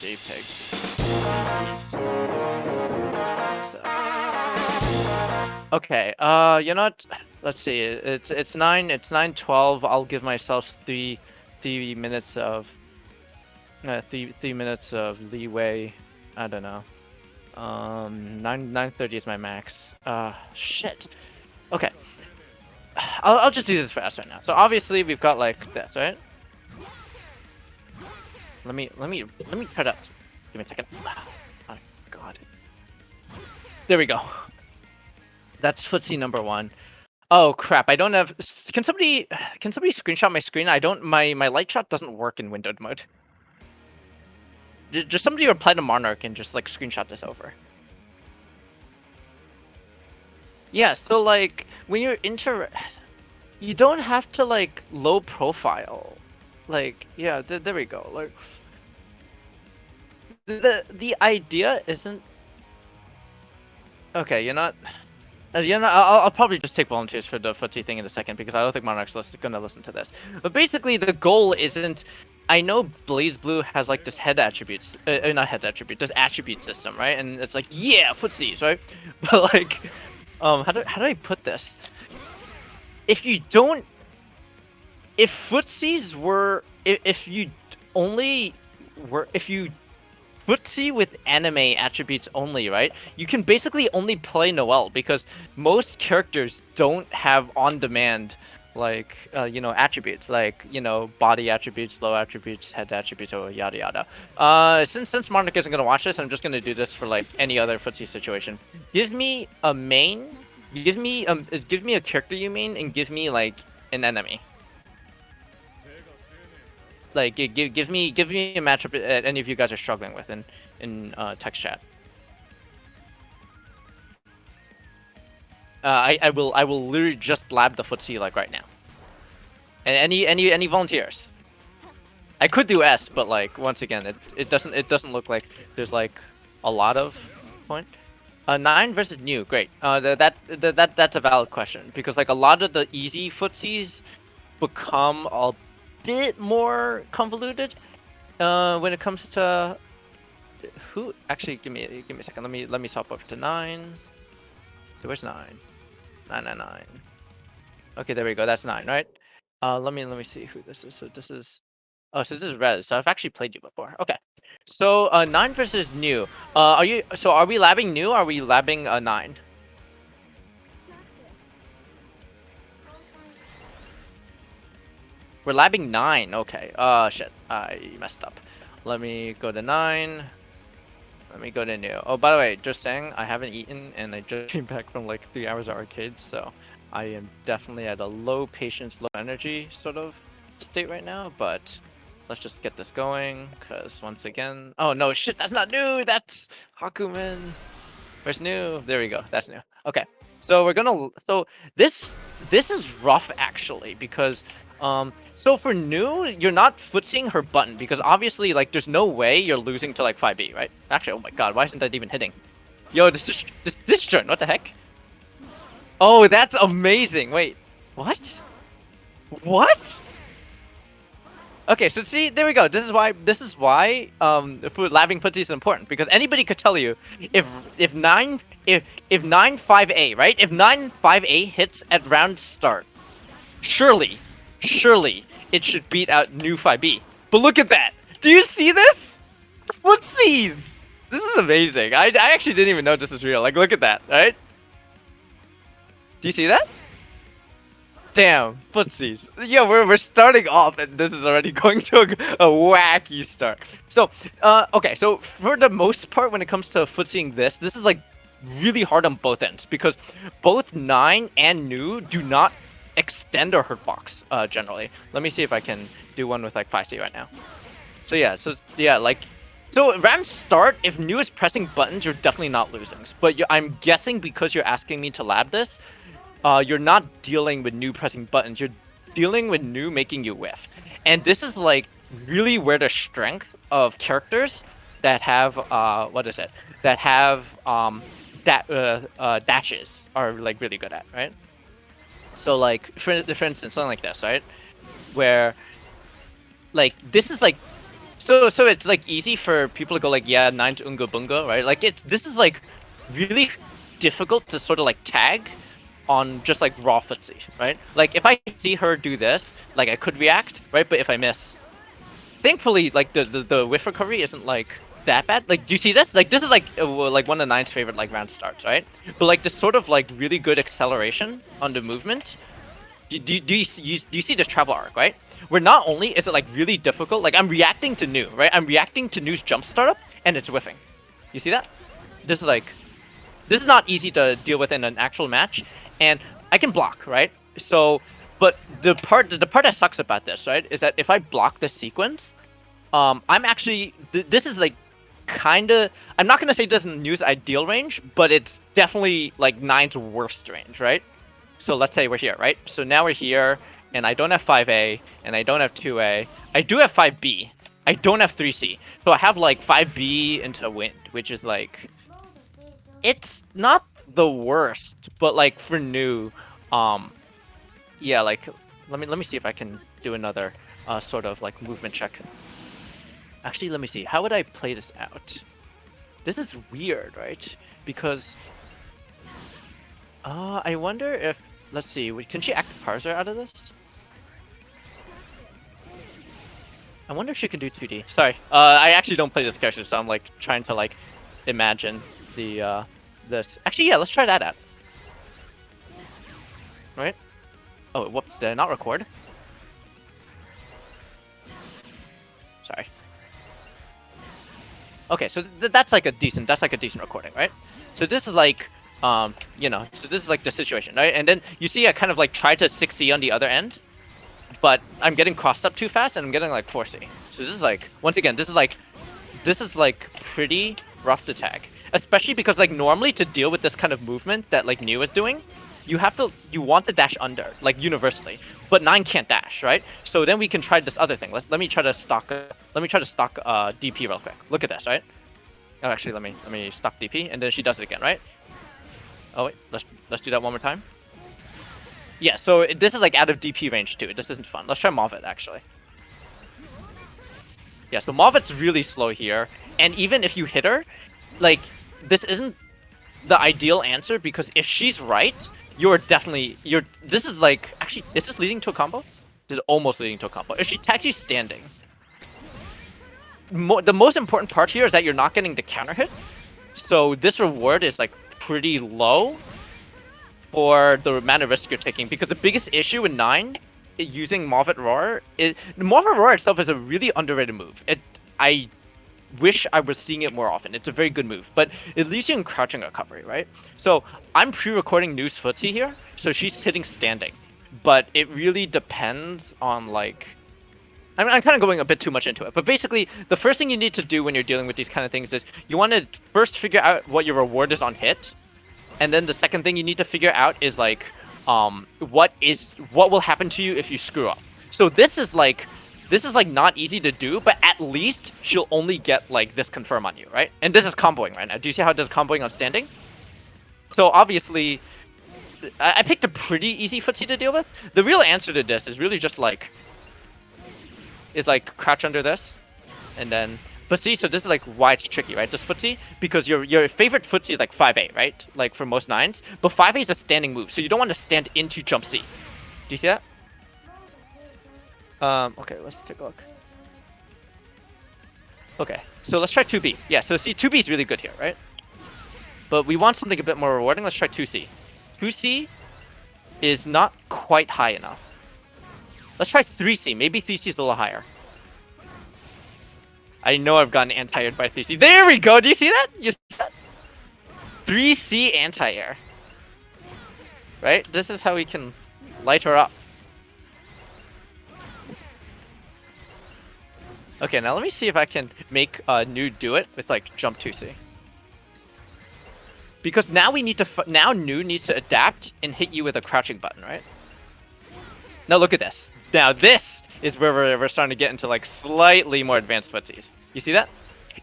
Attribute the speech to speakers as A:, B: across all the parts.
A: JPEG. Okay, you know what? Let's see. It's 9:12. I'll give myself three minutes of 3 minutes of leeway. I don't know. 9:30 is my max. Shit. Okay. I'll just do this fast right now. So obviously we've got like this, right? Let me try to give me a second. Oh god. There we go. That's footsie number 1. Oh crap! I don't have. Can somebody screenshot my screen? I don't. My light shot doesn't work in windowed mode. Just somebody reply to Monarch and just like screenshot this over. Yeah. So like when you're you don't have to like low profile. Like yeah, there we go. Like the idea isn't. Okay, you're not. I'll probably just take volunteers for the footsie thing in a second because I don't think Monarch's gonna listen to this. But basically, the goal isn't. I know BlazBlue has like this head attributes, not head attribute, this attribute system, right? And it's like, yeah, footsies, right? But like, how do I put this? If you don't, if footsies were, if you only were, if you footsie with anime attributes only, right? You can basically only play Noel because most characters don't have on-demand, like, attributes, like, body attributes, low attributes, head attributes, or yada yada. Since Monarch isn't gonna watch this, I'm just gonna do this for like any other footsie situation. Give me a main, give me a character you main, and give me like an enemy. Like, give me a matchup that any of you guys are struggling with in text chat. I will literally just lab the footsie like right now. And any volunteers? I could do S, but like once again, it doesn't look like there's like a lot of point. 9 versus new, great. That's a valid question because like a lot of the easy footsies become a bit more convoluted when it comes to who actually give me a second. Let me swap over to 9. So where's 9? 999. Okay, there we go. That's 9, right? Let me see who this is. So this is so this is Rez. So I've actually played you before. Okay. So 9 versus new. Are we labbing new or are we labbing 9? We're labbing 9. Okay. Shit. I messed up. Let me go to 9. Let me go to new. Oh, by the way, just saying, I haven't eaten and I just came back from like 3 hours of arcades, so I am definitely at a low patience, low energy sort of state right now, but let's just get this going, because once again... Oh, no, shit, that's not new! That's Hakumen! Where's new? There we go, that's new. Okay, so we're gonna... So this is rough, actually, because... So for new, you're not footseeing her button because obviously, like, there's no way you're losing to like 5B, right? Actually, oh my god, why isn't that even hitting? Yo, this turn, what the heck? Oh, that's amazing. Wait, what? What? Okay, so see, there we go. This is why labbing footsie is important because anybody could tell you if 9 5A, right? If 9 5A hits at round start, surely it should beat out new 5B. But look at that! Do you see this? Footsies! This is amazing. I actually didn't even know this is real. Like, look at that, right? Do you see that? Damn, footsies. Yeah, we're starting off and this is already going to a wacky start. So, okay, so for the most part when it comes to footseeing this is like really hard on both ends because both 9 and new do not extend our hurt box generally. Let me see if I can do one with like 5C right now. So yeah, like so round start, if new is pressing buttons, you're definitely not losing. But I'm guessing because you're asking me to lab this, you're not dealing with new pressing buttons. You're dealing with new making you whiff. And this is like really where the strength of characters that have that have dashes are like really good at, right? So like for instance, something like this, right? Where like this is like So it's like easy for people to go like, yeah, 9's unga bunga, right? Like this is like really difficult to sort of like tag on just like raw footsie, right? Like if I see her do this, like I could react, right? But if I miss, thankfully, like the whiff recovery isn't like that bad. Like, do you see this? Like this is like one of 9's favorite like round starts, right? But like this sort of like really good acceleration on the movement. Do you see this travel arc, right? Where not only is it like really difficult, like I'm reacting to New, right? I'm reacting to New's jump startup and it's whiffing. You see that? This is like, this is not easy to deal with in an actual match, and I can block, right? So, but the part that sucks about this, right, is that if I block this sequence, I'm actually this is like kind of, I'm not gonna say it doesn't use ideal range, but it's definitely like 9's worst range, right? So let's say we're here, right? So now we're here, and I don't have 5A, and I don't have 2A. I do have 5B. I don't have 3C. So I have like 5B into wind, which is like, it's not the worst, but like for New, yeah, like let me see if I can do another sort of like movement check. Actually, let me see. How would I play this out? This is weird, right? Because I wonder if, let's see, can she active parser out of this? I wonder if she can do 2D. Sorry, I actually don't play this character, so I'm like trying to like imagine the this. Actually, yeah, let's try that out. Right? Oh, whoops! Did I not record? Sorry. Okay, so that's like a decent recording, right? So this is like, you know, so this is like the situation, right? And then you see I kind of like try to 6C on the other end, but I'm getting crossed up too fast and I'm getting like 4C. So this is like, once again, this is like pretty rough to tag, especially because like normally to deal with this kind of movement that like New is doing, you want to dash under, like universally, but 9 can't dash, right? So then we can try this other thing. Let me try to stock DP real quick. Look at this, right? Oh, actually, let me stock DP, and then she does it again, right? Oh wait, let's do that one more time. Yeah, so this is like out of DP range too. This isn't fun. Let's try Mauvit actually. Yeah, so Mauvit's really slow here, and even if you hit her, like this isn't the ideal answer, because if she's right, this is like, actually, is this leading to a combo? This is almost leading to a combo. If she tags you standing, the most important part here is that you're not getting the counter hit. So this reward is like pretty low for the amount of risk you're taking, because the biggest issue in 9 using Mauvit Roar is, Mauvit Roar itself is a really underrated move. I wish I was seeing it more often. It's a very good move, but it leaves you in crouching recovery, right? So I'm pre-recording New's footsie here, so she's hitting standing, but it really depends on like, I'm kind of going a bit too much into it, but basically the first thing you need to do when you're dealing with these kind of things is you want to first figure out what your reward is on hit, and then the second thing you need to figure out is like what will happen to you if you screw up. So this is like not easy to do, but at least she'll only get like this confirm on you, right? And this is comboing right now. Do you see how it does comboing on standing? So obviously, I picked a pretty easy footsie to deal with. The real answer to this is really just like, crouch under this, and then, but see, so this is like why it's tricky, right? This footsie, because your favorite footsie is like 5A, right? Like for most 9s, but 5A is a standing move, so you don't want to stand into jump C. Do you see that? Okay, let's take a look. Okay, so let's try 2B. Yeah, so see, 2B is really good here, right? But we want something a bit more rewarding. Let's try 2C. 2C is not quite high enough. Let's try 3C. Maybe 3C is a little higher. I know I've gotten anti-aired by 3C. There we go! Do you see that? You see that? 3C anti-air. Right? This is how we can light her up. Okay, now let me see if I can make New do it with like jump 2C. Because now we need to now New needs to adapt and hit you with a crouching button, right? Now look at this. Now this is where we're starting to get into like slightly more advanced footsies. You see that?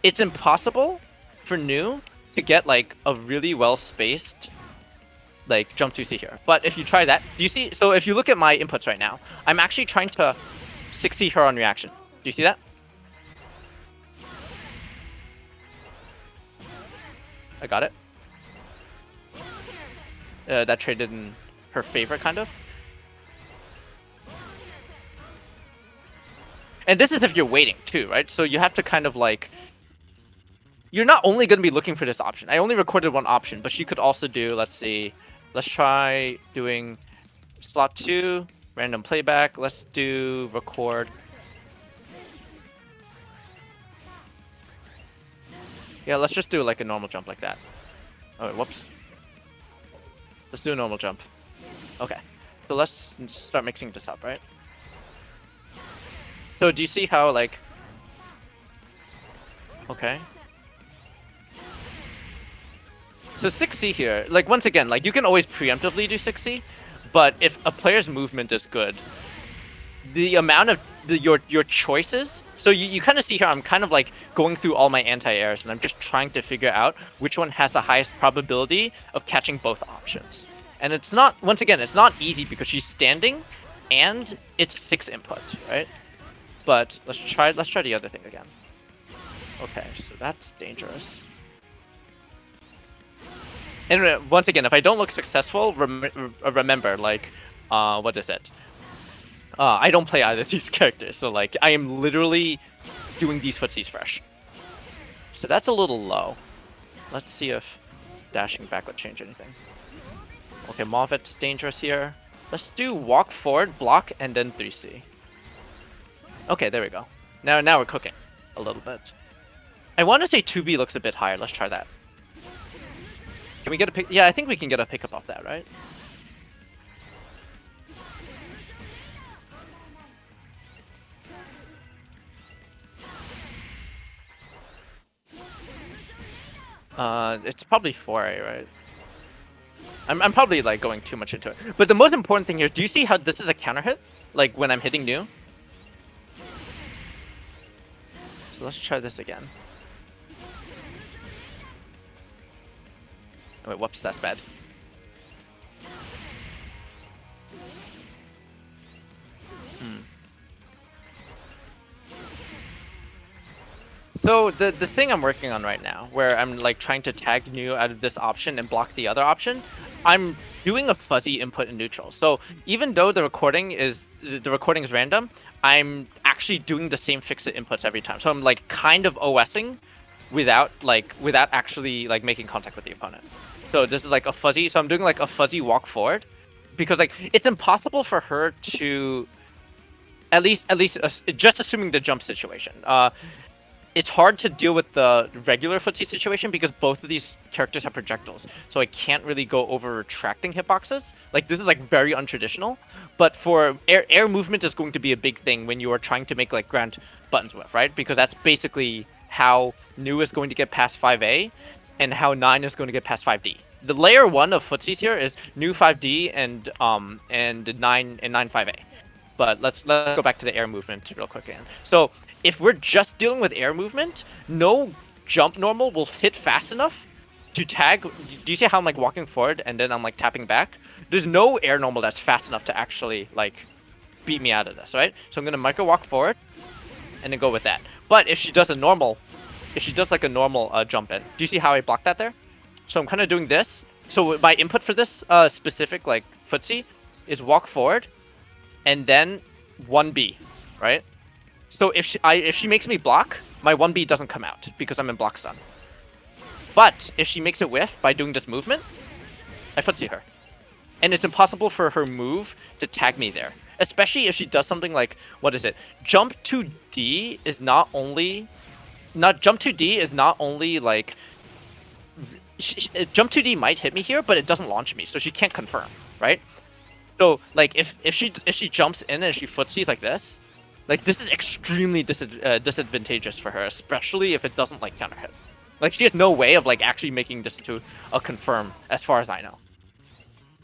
A: It's impossible for New to get like a really well spaced like jump 2C here. But if you try that, do you see? So if you look at my inputs right now, I'm actually trying to 6C her on reaction. Do you see that? I got it. That traded in her favor, kind of. And this is if you're waiting too, right? So you have to kind of like... You're not only going to be looking for this option. I only recorded one option, but she could also do, let's see, let's try doing slot 2, random playback. Let's do record. Yeah, let's just do like a normal jump like that. Oh, wait, whoops. Let's do a normal jump. Okay. So let's start mixing this up, right? So do you see how, like... Okay. So 6C here, like, once again, like, you can always preemptively do 6C, but if a player's movement is good, the amount of your choices... So you kind of see here, I'm kind of, like, going through all my anti-airs, and I'm just trying to figure out which one has the highest probability of catching both options. And it's not, once again, it's not easy because she's standing, and it's 6 input, right? But let's try the other thing again. Okay, so that's dangerous. And once again, if I don't look successful, remember, like, what is it? I don't play either of these characters, so, like, I am literally doing these footsies fresh. So that's a little low. Let's see if dashing back would change anything. Okay, Mauvet's dangerous here. Let's do walk forward, block, and then 3C. Okay, there we go. Now we're cooking a little bit. I want to say 2B looks a bit higher. Let's try that. Can we get a pick? Yeah, I think we can get a pickup off that, right? It's probably 4A, right? I'm probably like going too much into it. But the most important thing here, do you see how this is a counter hit? Like when I'm hitting new? So let's try this again. Oh, wait, whoops, that's bad. So the thing I'm working on right now, where I'm like trying to tag new out of this option and block the other option, I'm doing a fuzzy input and neutral. So even though the recording is random, I'm actually doing the same fixed inputs every time. So I'm like kind of OSing without actually like making contact with the opponent. So this is like a fuzzy. So I'm doing like a fuzzy walk forward, because like it's impossible for her to, at least just assuming the jump situation. It's hard to deal with the regular footsie situation because both of these characters have projectiles, so I can't really go over retracting hitboxes. Like, this is like very untraditional, but for air movement is going to be a big thing when you are trying to make like ground buttons with, right? Because that's basically how new is going to get past 5A and how 9 is going to get past 5D. The layer 1 of footsies here is new 5D and 9 5A. But let's go back to the air movement real quick again. So if we're just dealing with air movement, no jump normal will hit fast enough to tag. Do you see how I'm like walking forward and then I'm like tapping back? There's no air normal that's fast enough to actually like beat me out of this, right? So I'm gonna micro walk forward and then go with that. But if she does like a normal jump in, do you see how I blocked that there? So I'm kind of doing this. So my input for this specific like footsie is walk forward and then 1B, right? So if she makes me block, my 1B doesn't come out because I'm in block stun. But if she makes it whiff by doing this movement, I footsie her. And it's impossible for her move to tag me there. Especially if she does something like, what is it? Jump 2D is not only like... Jump 2D might hit me here, but it doesn't launch me, so she can't confirm, right? So like if she jumps in and she footsies like this, like, this is extremely disadvantageous for her, especially if it doesn't, like, counter hit. Like, she has no way of, like, actually making this into a confirm, as far as I know.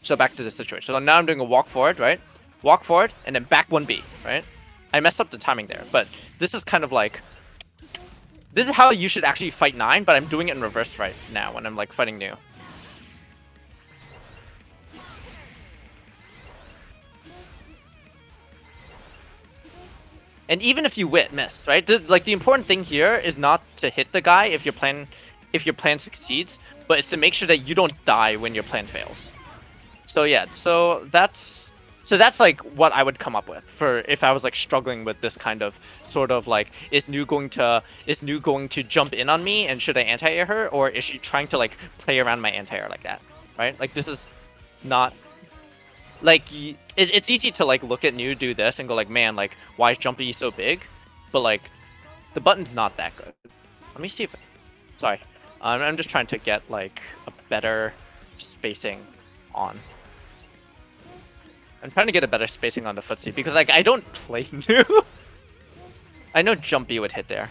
A: So back to the situation. So now I'm doing a walk forward, right? Walk forward, and then back 1B, right? I messed up the timing there, but this is kind of like... This is how you should actually fight 9, but I'm doing it in reverse right now when I'm, like, fighting new. And even if you miss, right? Like, the important thing here is not to hit the guy if you're playing if your plan succeeds, but it's to make sure that you don't die when your plan fails. So yeah, so that's like what I would come up with for if I was like struggling with this kind of sort of like is Nu going to jump in on me and should I anti-air her, or is she trying to like play around my anti-air like that, right? Like this is not like it's easy to like look at Nu do this and go like, man, like why is Jumpy so big? But like the button's not that good. Let me see if sorry, I'm just trying to get like a better spacing on. I'm trying to get a better spacing on the footsie because like I don't play Nu. I know Jumpy would hit there.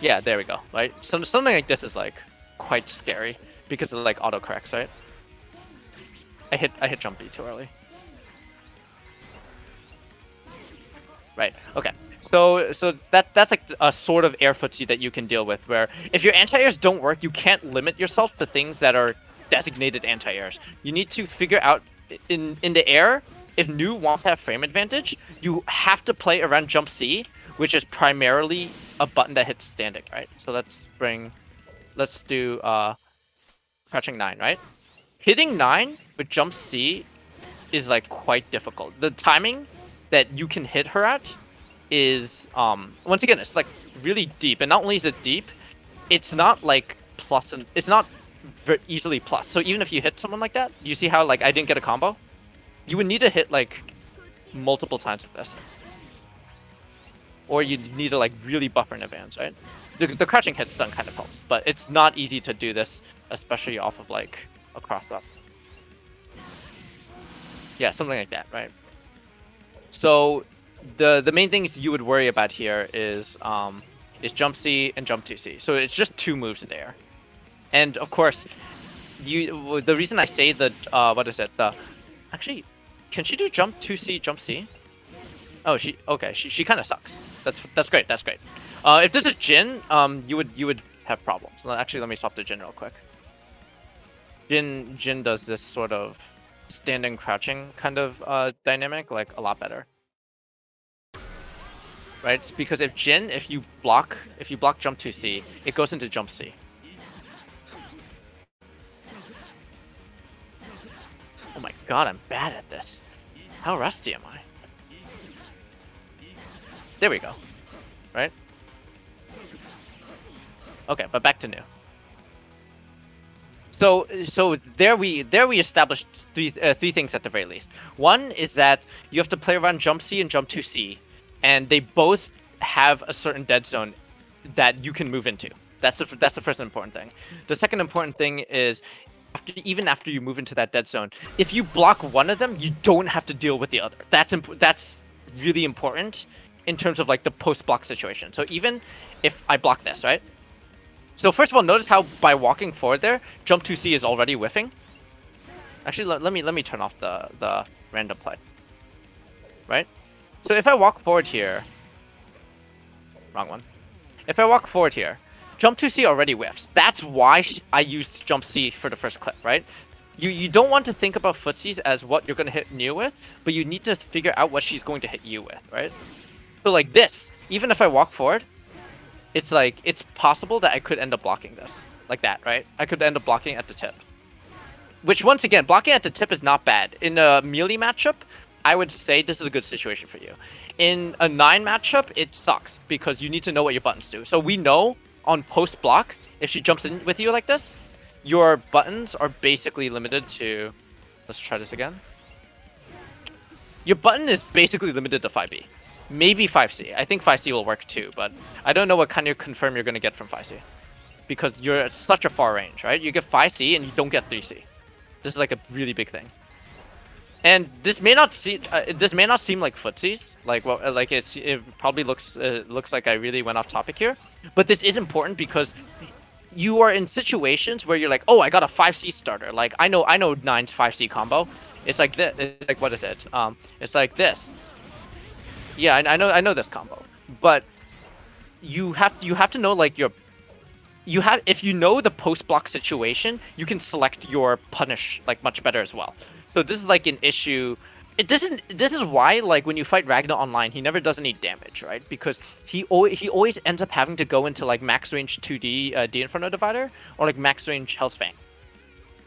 A: Yeah, there we go. Right, something like this is like quite scary because of like autocorrects, right? I hit Jumpy too early. Right. Okay. So that's like a sort of air footsie that you can deal with, where if your anti-airs don't work, you can't limit yourself to things that are designated anti-airs. You need to figure out in the air, if Nu wants to have frame advantage, you have to play around jump C, which is primarily a button that hits standing, right? So let's do crouching 9, right? Hitting 9 with jump C is like quite difficult. The timing that you can hit her at is once again, it's like really deep, and not only is it deep, it's not like plus, and it's not very easily plus. So even if you hit someone like that, you see how like I didn't get a combo? You would need to hit like multiple times with this, or you need to like really buffer in advance, right? The crouching hit stun kind of helps, but it's not easy to do this, especially off of like a cross up. Yeah, something like that, right? So the main things you would worry about here is jump C and jump 2C. So it's just 2 moves in the air. And of course, the reason I say that what is it? Actually, can she do jump 2C, jump C? Oh, she kind of sucks. That's great. That's great. If this is Jin, you would have problems. Actually, let me swap to Jin real quick. Jin does this sort of standing crouching kind of dynamic like a lot better. Right? It's because if you block jump 2C, it goes into jump C. Oh my god, I'm bad at this. How rusty am I? There we go. Right? Okay, but back to Nu. So there we established three things at the very least. One is that you have to play around jump C and jump 2C, and they both have a certain dead zone that you can move into. That's the first important thing. The second important thing is even after you move into that dead zone, if you block one of them, you don't have to deal with the other. That's really important in terms of like the post block situation. So even if I block this, right? So first of all, notice how by walking forward there, jump 2C is already whiffing. Actually, let me turn off the random play. Right? So if I walk forward here, wrong one. If I walk forward here, jump 2C already whiffs. That's why I used jump C for the first clip, right? You don't want to think about footsies as what you're going to hit Nu with, but you need to figure out what she's going to hit you with, right? So like this, even if I walk forward, it's like, it's possible that I could end up blocking this. Like that, right? I could end up blocking at the tip. Which, once again, blocking at the tip is not bad. In a melee matchup, I would say this is a good situation for you. In a 9 matchup, it sucks because you need to know what your buttons do. So we know on post block, if she jumps in with you like this, your buttons are basically limited to... Let's try this again. Your button is basically limited to 5B. Maybe 5C. I think 5C will work too, but I don't know what kind of confirm you're going to get from 5C. Because you're at such a far range, right? You get 5C and you don't get 3C. This is like a really big thing. And this may not seem like footsies, like it probably looks like I really went off topic here, but this is important because you are in situations where you're like, oh, I got a 5C starter. Like I know 9's 5C combo. It's like this. It's like, what is it? It's like this. Yeah, I know this combo, but you have to know like if you know the post block situation, you can select your punish like much better as well. So this is like an issue This is why, like, when you fight Ragnar online, he never does any damage, right? Because he always ends up having to go into like max range 2D D Inferno Divider or like max range Hell's Fang.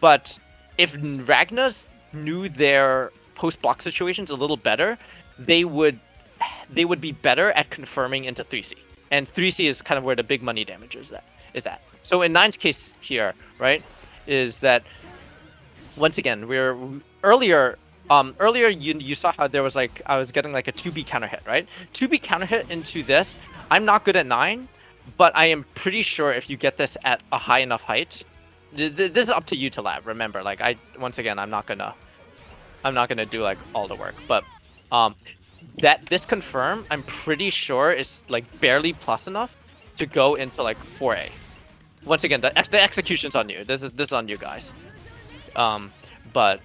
A: But if Ragnars knew their post block situations a little better, they would be better at confirming into 3C. And 3C is kind of where the big money damage is at. So in Nine's case here, right, is that once again earlier you saw how there was like I was getting like a 2B counter hit, right? 2B counter hit into this. I'm not good at 9, but I am pretty sure if you get this at a high enough height, this is up to you to lab. Remember, like once again I'm not gonna do like all the work, but that this confirm I'm pretty sure is like barely plus enough to go into like 4A. Once again, the execution's on you. This is on you guys. But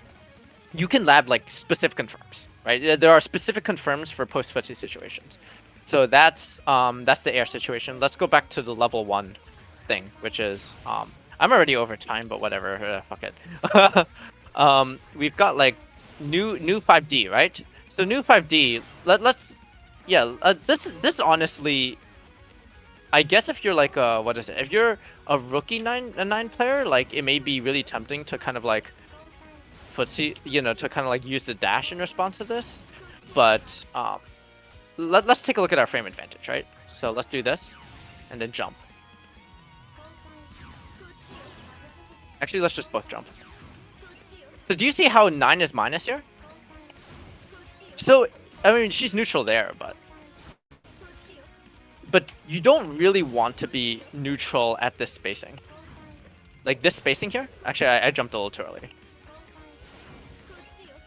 A: you can lab like specific confirms, right? There are specific confirms for post footsie situations. So that's the air situation. Let's go back to the level 1 thing, which is I'm already over time, but whatever. Fuck it. We've got like new 5D, right? So new 5D. This honestly, I guess if you're like what is it? If you're a rookie 9 player, like it may be really tempting to kind of like footsie, to kind of like use the dash in response to this. But let's take a look at our frame advantage, right? So let's do this, and then jump. Actually, let's just both jump. So do you see how 9 is minus here? So I mean, she's neutral there, but you don't really want to be neutral at this spacing. Like this spacing here? Actually, I jumped a little too early.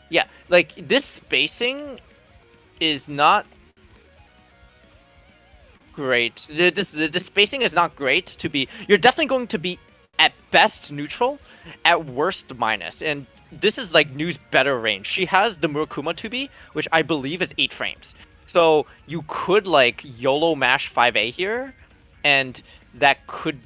A: Yeah, like this spacing is not great. The spacing is not great to be... You're definitely going to be at best neutral, at worst minus. And this is like Nu's better range. She has the Murakuma 2B, which I believe is 8 frames. So you could like YOLO mash 5A here, and that could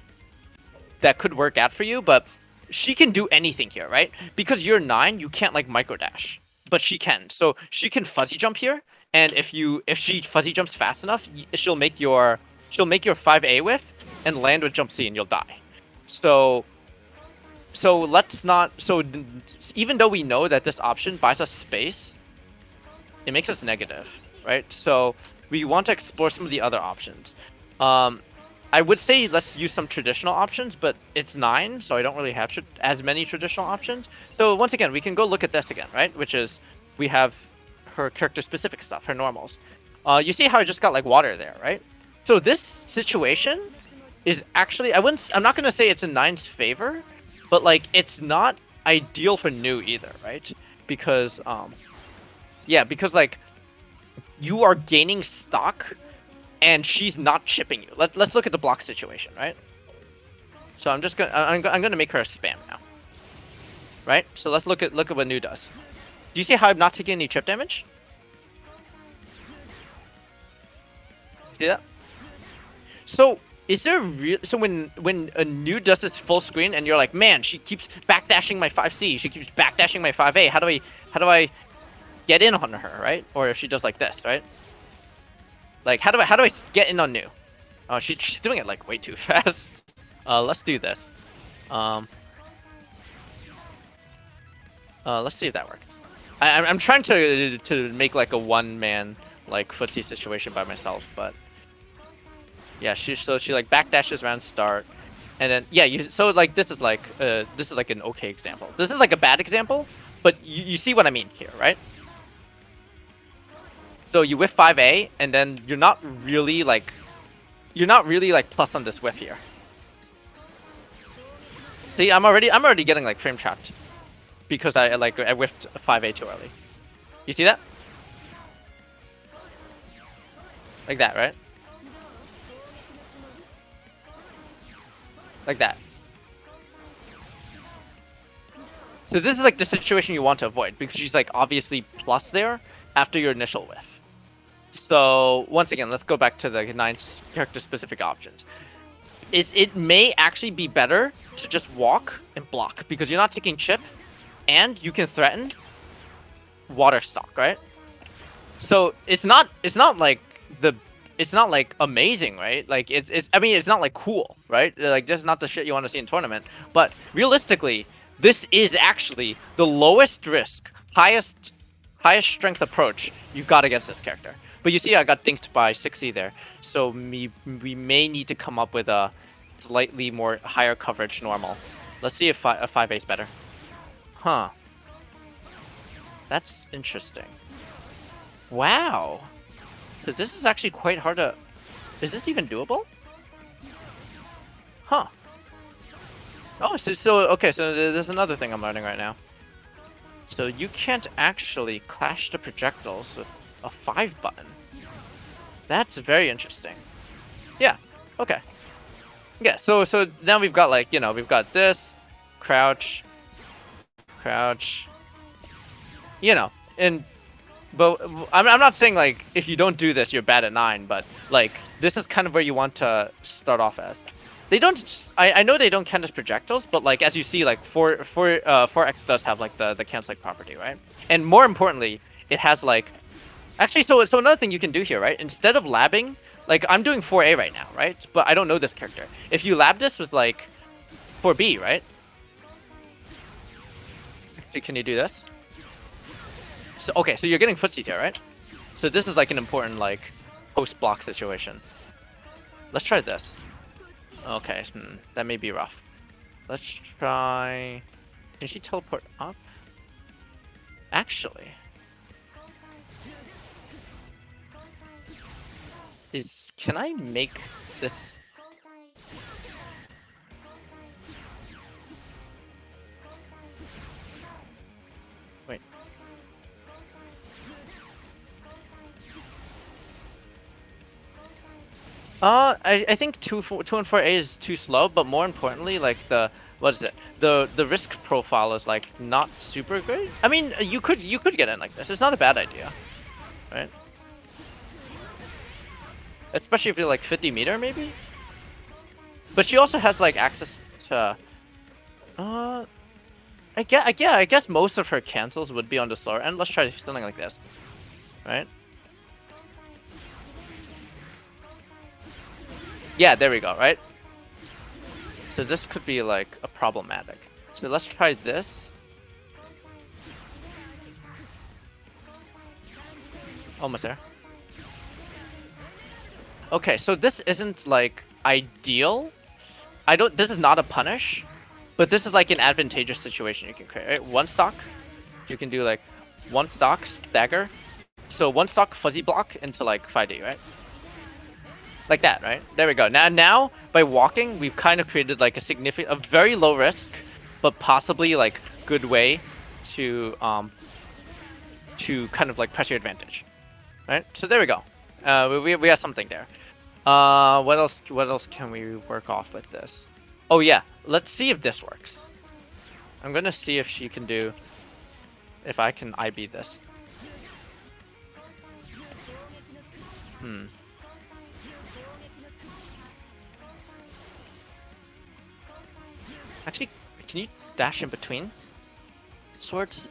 A: work out for you, but she can do anything here, right? Because you're 9, you can't like micro dash, but she can. So she can fuzzy jump here, and if she fuzzy jumps fast enough, she'll make your 5A whiff and land with jump C, and you'll die. So let's not. So even though we know that this option buys us space, it makes us negative, right? So we want to explore some of the other options. I would say let's use some traditional options, but it's 9, so I don't really have as many traditional options. So once again, we can go look at this again, right? Which is, we have her character-specific stuff, her normals. You see how I just got like water there, right? So this situation is actually, I'm not going to say it's in 9's favor, but like it's not ideal for Nu either, right? Because, because like you are gaining stock, and she's not chipping you. Let's look at the block situation, right? So I'm gonna make her a spam now, right? So let's look at what Nu does. Do you see how I'm not taking any chip damage? See that? So is there so when a Nu does this full screen and you're like, man, she keeps backdashing my 5C, she keeps backdashing my 5A. How do I get in on her, right? Or if she does like this, right? Like, how do I get in on Nu? Oh, she's doing it like way too fast. Let's do this. Let's see if that works. I'm trying to make like a one-man like footsie situation by myself, but yeah, she like backdashes around start, and then so like this is like an okay example. This is like a bad example, but you see what I mean here, right? So you whiff 5A, and then you're not really like plus on this whiff here. See, I'm already getting like frame trapped because I whiffed 5A too early. You see that? Like that, right? Like that. So this is like the situation you want to avoid because she's like obviously plus there after your initial whiff. So once again, let's go back to the 9 character-specific options. It may actually be better to just walk and block because you're not taking chip, and you can threaten. water stock, right? So it's not like the it's not like amazing, right? Like it's I mean it's not like cool, right? Like just not the shit you want to see in tournament. But realistically, this is actually the lowest risk, highest strength approach you got against this character. But you see, I got dinked by 6E there, so we may need to come up with a slightly more higher coverage normal. Let's see if a 5A is better. Huh. That's interesting. Wow. So this is actually quite hard to... Is this even doable? Huh. Oh, okay, so there's another thing I'm learning right now. So you can't actually clash the projectiles with a 5 button. That's very interesting. Yeah, okay. Yeah, so now we've got like, we've got this, crouch, and but I'm not saying like if you don't do this you're bad at 9, but like this is kind of where you want to start off as. They don't. I know they don't count as projectiles, but like as you see, like 4X does have like the canceling property, right? And more importantly, it has like actually. So another thing you can do here, right? Instead of labbing, like I'm doing 4A right now, right? But I don't know this character. If you lab this with like 4B, right? Can you do this? So okay, so you're getting footsie here, right? So this is like an important like post block situation. Let's try this. Okay, that may be rough. Let's try... Can she teleport up? Actually... Can I make this... Wait. I think 2 and 4A is too slow, but more importantly, like what is it? The risk profile is like not super great. I mean, you could get in like this. It's not a bad idea, right? Especially if you're like 50-meter maybe. But she also has like access to. I guess most of her cancels would be on the slower end. Let's try something like this, right? Yeah, there we go, right? So this could be like a problematic. So let's try this. Almost there. Okay, so this isn't like ideal. This is not a punish, but this is like an advantageous situation you can create, right? One stock, you can do like one stock, stagger. So one stock fuzzy block into like 5D, right? Like that, right? There we go. Now by walking, we've kind of created like a very low risk, but possibly like good way to kind of like press your advantage, right? So there we go. We have something there. What else can we work off with this? Oh yeah, let's see if this works. I'm gonna see if she can do, if I can IB this. Actually, can you dash in between swords?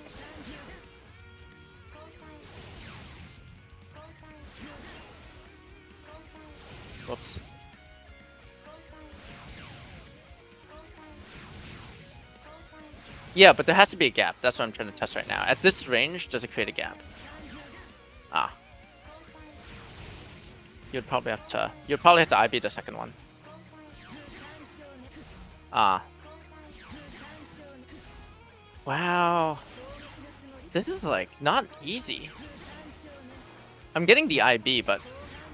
A: Whoops. Yeah, but there has to be a gap. That's what I'm trying to test right now. At this range, does it create a gap? Ah. You'd probably have to IB the second one. Ah. Wow. This is like not easy. I'm getting the IB, but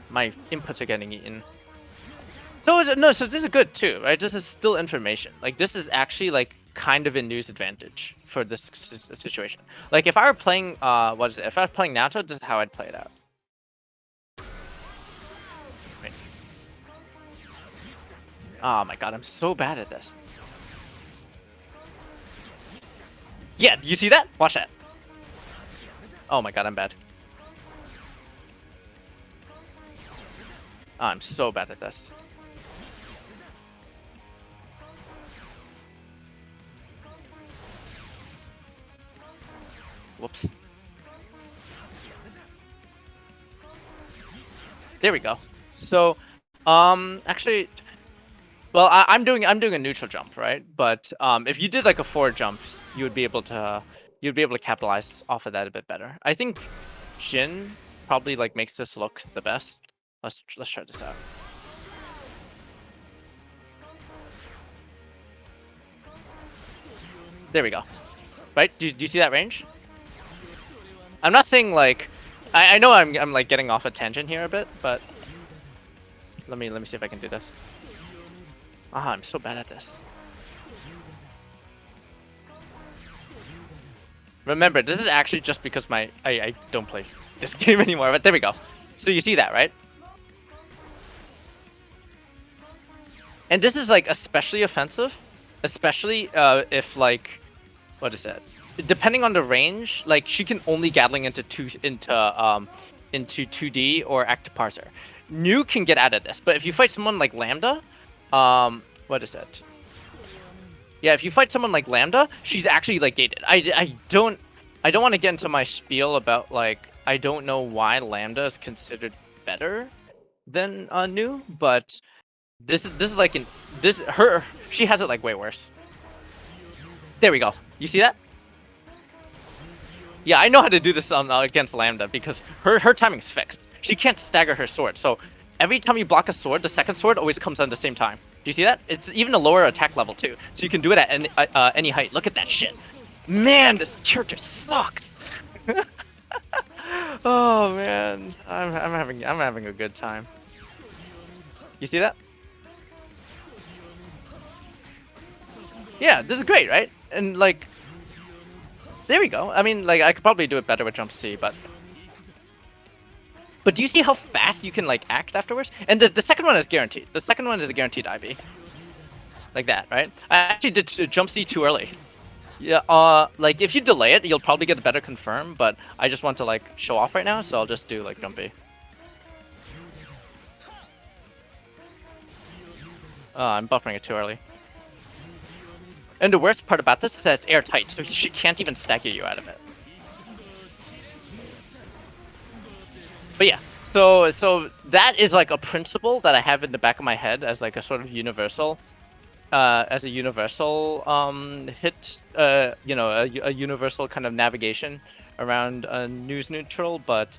A: my inputs are getting eaten. So no, so this is good too, right? This is still information. Like this is actually like kind of a news advantage for this situation. Like if I were playing, If I was playing Naruto, this is how I'd play it out. Right. Oh my god, I'm so bad at this. Yeah, you see that? Watch that. Oh my god, I'm bad. Oh, I'm so bad at this. Whoops. There we go. So, actually, well, I'm doing a neutral jump, right? But if you did like a forward jump, you would be able to capitalize off of that a bit better. I think Jin probably like makes this look the best. Let's try this out. There we go. Right? Do you see that range? I'm not saying like I know I'm like getting off a tangent here a bit, but let me see if I can do this. Ah, I'm so bad at this. Remember, this is actually just because I don't play this game anymore, but there we go. So you see that, right? And this is like especially offensive, especially if like, what is it? Depending on the range, like she can only Gatling into 2D or active parser. New can get out of this, but if you fight someone like Lambda, what is it? Yeah, if you fight someone like Lambda, she's actually like gated. I don't want to get into my spiel about like I don't know why Lambda is considered better than New, but this is like she has it like way worse. There we go. You see that? Yeah, I know how to do this on against Lambda because her timing's fixed. She can't stagger her sword, so every time you block a sword, the second sword always comes at the same time. Do you see that? It's even a lower attack level too, so you can do it at any height. Look at that shit. Man, this character sucks. Oh man, I'm having a good time. You see that? Yeah, this is great, right? And like, there we go. I mean, like I could probably do it better with jump C, but do you see how fast you can like act afterwards? And the second one is guaranteed. The second one is a guaranteed IV. Like that, right? I actually did jump C too early. Yeah, like if you delay it, you'll probably get a better confirm, but I just want to like show off right now, so I'll just do like jump B. I'm buffering it too early. And the worst part about this is that it's airtight, so she can't even stagger you out of it. But yeah, so that is like a principle that I have in the back of my head as like a sort of universal, hit, you know, a universal kind of navigation around New's neutral, but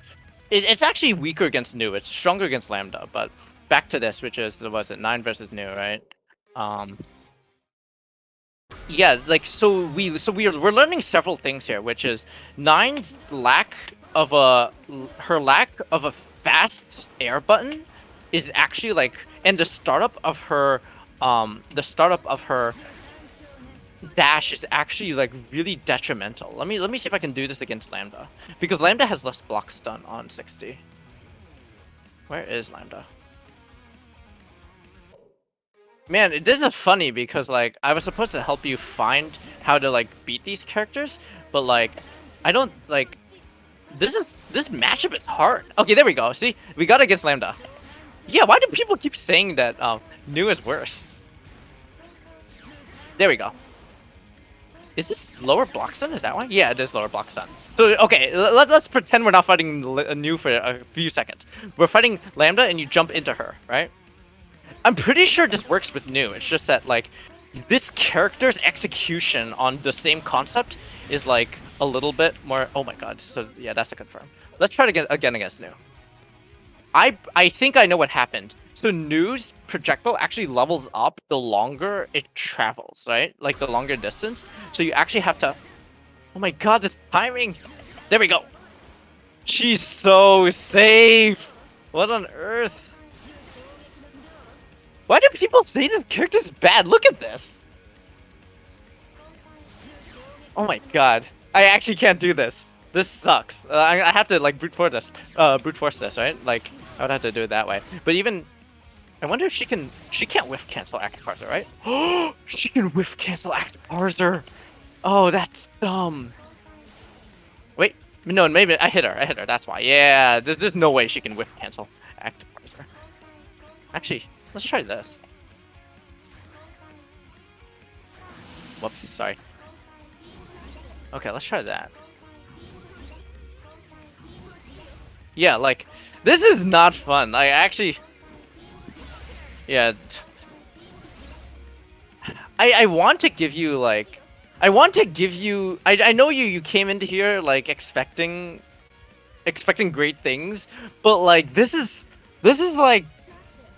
A: it's actually weaker against New. It's stronger against Lambda, but back to this, which is, was it 9 versus New, right? Yeah, like we're learning several things here, which is Nine's lack of a fast air button is actually like, and the startup of her dash is actually like really detrimental. Let me see if I can do this against Lambda, because Lambda has less block stun on 60. Where is Lambda? Man, this is funny because like I was supposed to help you find how to like beat these characters, but like I don't like this matchup is hard. Okay, there we go. See, we got against Lambda. Yeah, why do people keep saying that New is worse? There we go. Is this lower block stun? Is that why? Yeah, it is lower block stun. So okay, let's pretend we're not fighting New for a few seconds. We're fighting Lambda, and you jump into her, right? I'm pretty sure this works with New. It's just that like this character's execution on the same concept is like a little bit more. Oh my god! So yeah, that's a confirm. Let's try to get again against New. I think I know what happened. So New's projectile actually levels up the longer it travels, right? Like the longer distance. So you actually have to. Oh my god! This timing. There we go. She's so safe. What on earth? Why do people say this character's bad? Look at this! Oh my god. I actually can't do this. This sucks. I have to like brute force this, right? Like, I would have to do it that way. But even... I wonder if she can't whiff cancel active parser, right? Oh, she can whiff cancel active parser! Oh, that's dumb. Wait, no, maybe I hit her, that's why. Yeah, there's no way she can whiff cancel active parser. Actually... let's try this. Whoops, sorry. Okay, let's try that. Yeah, like, This is not fun. I actually, yeah. I want to give you like, I want to give you. I know you came into here like expecting great things, but like this is like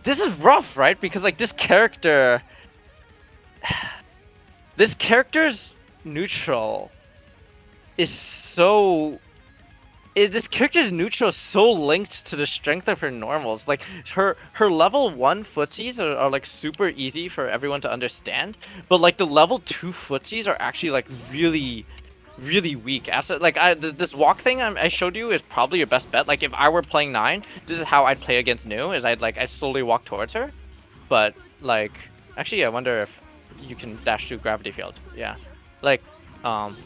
A: this is rough, right? Because like this character's neutral is so this character's neutral is so linked to the strength of her normals. Like her level 1 footsies are like super easy for everyone to understand, but like the level 2 footsies are actually like really weak. After like this walk thing I showed you is probably your best bet. Like if I were playing 9, this is how I'd play against Nu. Is I'd slowly walk towards her, but like actually I wonder if you can dash through gravity field. Yeah, like um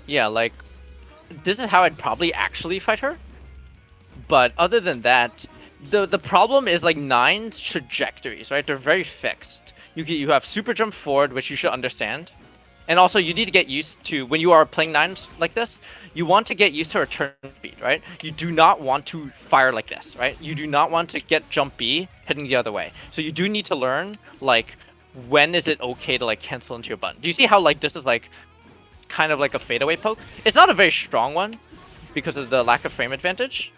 A: yeah, like this is how I'd probably actually fight her. But other than that, the problem is like 9's trajectories, right? They're very fixed. You have super jump forward, which you should understand. And also you need to get used to when you are playing 9's like this, you want to get used to her turn speed, right? You do not want to fire like this, right? You do not want to get jump B heading the other way. So you do need to learn like when is it okay to like cancel into your button. Do you see how like this is like kind of like a fadeaway poke? It's not a very strong one because of the lack of frame advantage.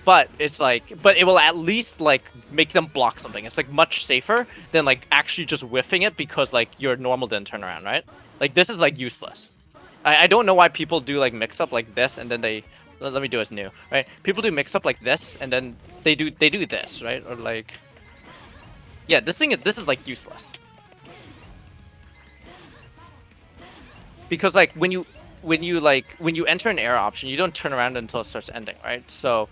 A: But it's like, but it will at least like make them block something. It's like much safer than like actually just whiffing it because like your normal didn't turn around, right? Like this is like useless. I don't know why people do like mix up like this and then they let me do as Nu, right? People do mix up like this and then they do this, right? Or like yeah, this is like useless. Because like when you enter an air option, you don't turn around until it starts ending, right? So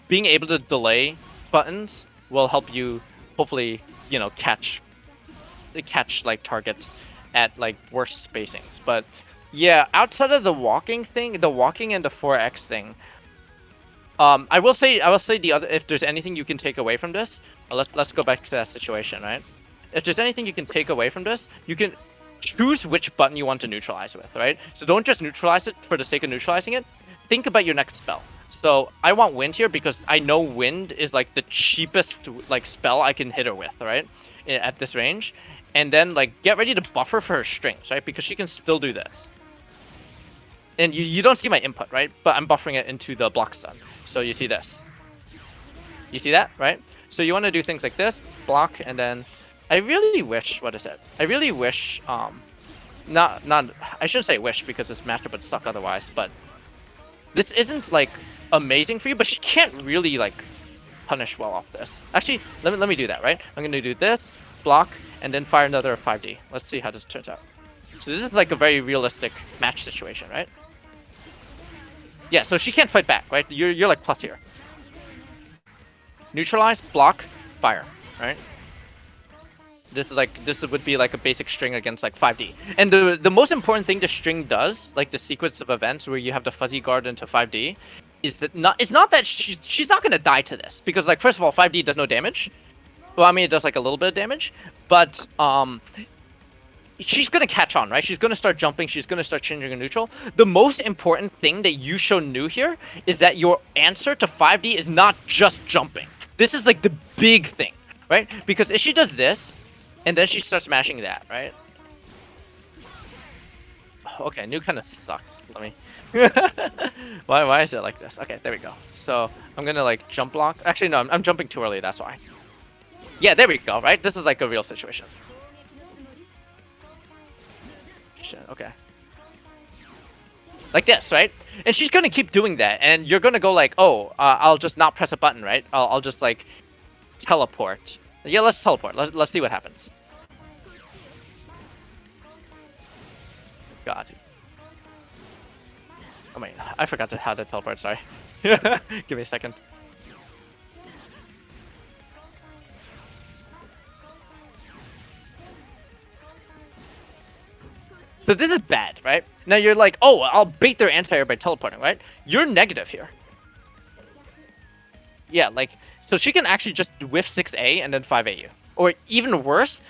A: being able to delay buttons will help you hopefully, you know, catch like targets at like worse spacings. But yeah, outside of the walking thing, the walking and the 4x thing, I will say the other, if there's anything you can take away from this, let's go back to that situation, right? If there's anything you can take away from this, you can choose which button you want to neutralize with, right? So don't just neutralize it for the sake of neutralizing it. Think about your next spell. So I want wind here because I know wind is like the cheapest like spell I can hit her with, right? At this range. And then like get ready to buffer for her strings, right? Because she can still do this. And you don't see my input, right? But I'm buffering it into the block stun. So you see this. You see that, right? So you want to do things like this, block, and then I really wish, what is it? I really wish, not, I shouldn't say wish because this matchup would suck otherwise, but this isn't like amazing for you, but she can't really like punish well off this. Actually, let me do that, right? I'm gonna do this, block, and then fire another 5D. Let's see how this turns out. So this is like a very realistic match situation, right? Yeah, so she can't fight back, right? You're like plus here. Neutralize, block, fire, right? This would be like a basic string against like 5D. And the most important thing the string does, like the sequence of events where you have the fuzzy guard into 5D, is that it's not that she's not gonna die to this, because like first of all 5D does no damage. Well, I mean it does like a little bit of damage, but she's gonna catch on, right? She's gonna start jumping, she's gonna start changing her neutral. The most important thing that you show Nu here is that your answer to 5D is not just jumping. This is like the big thing, right? Because if she does this, and then she starts mashing that, right? Okay, Nu kind of sucks. Let me... why is it like this? Okay, there we go. So I'm gonna like jump block. Actually, no, I'm jumping too early, that's why. Yeah, there we go, right? This is like a real situation. Shit, okay. Like this, right? And she's gonna keep doing that, and you're gonna go like, oh, I'll just not press a button, right? I'll just like teleport. Yeah, let's teleport. Let's see what happens. God. Oh my, I forgot how to teleport, sorry. Give me a second. So this is bad, right? Now you're like, oh, I'll bait their anti-air by teleporting, right? You're negative here. Yeah, like, so she can actually just whiff 6A and then 5A you. Or even worse,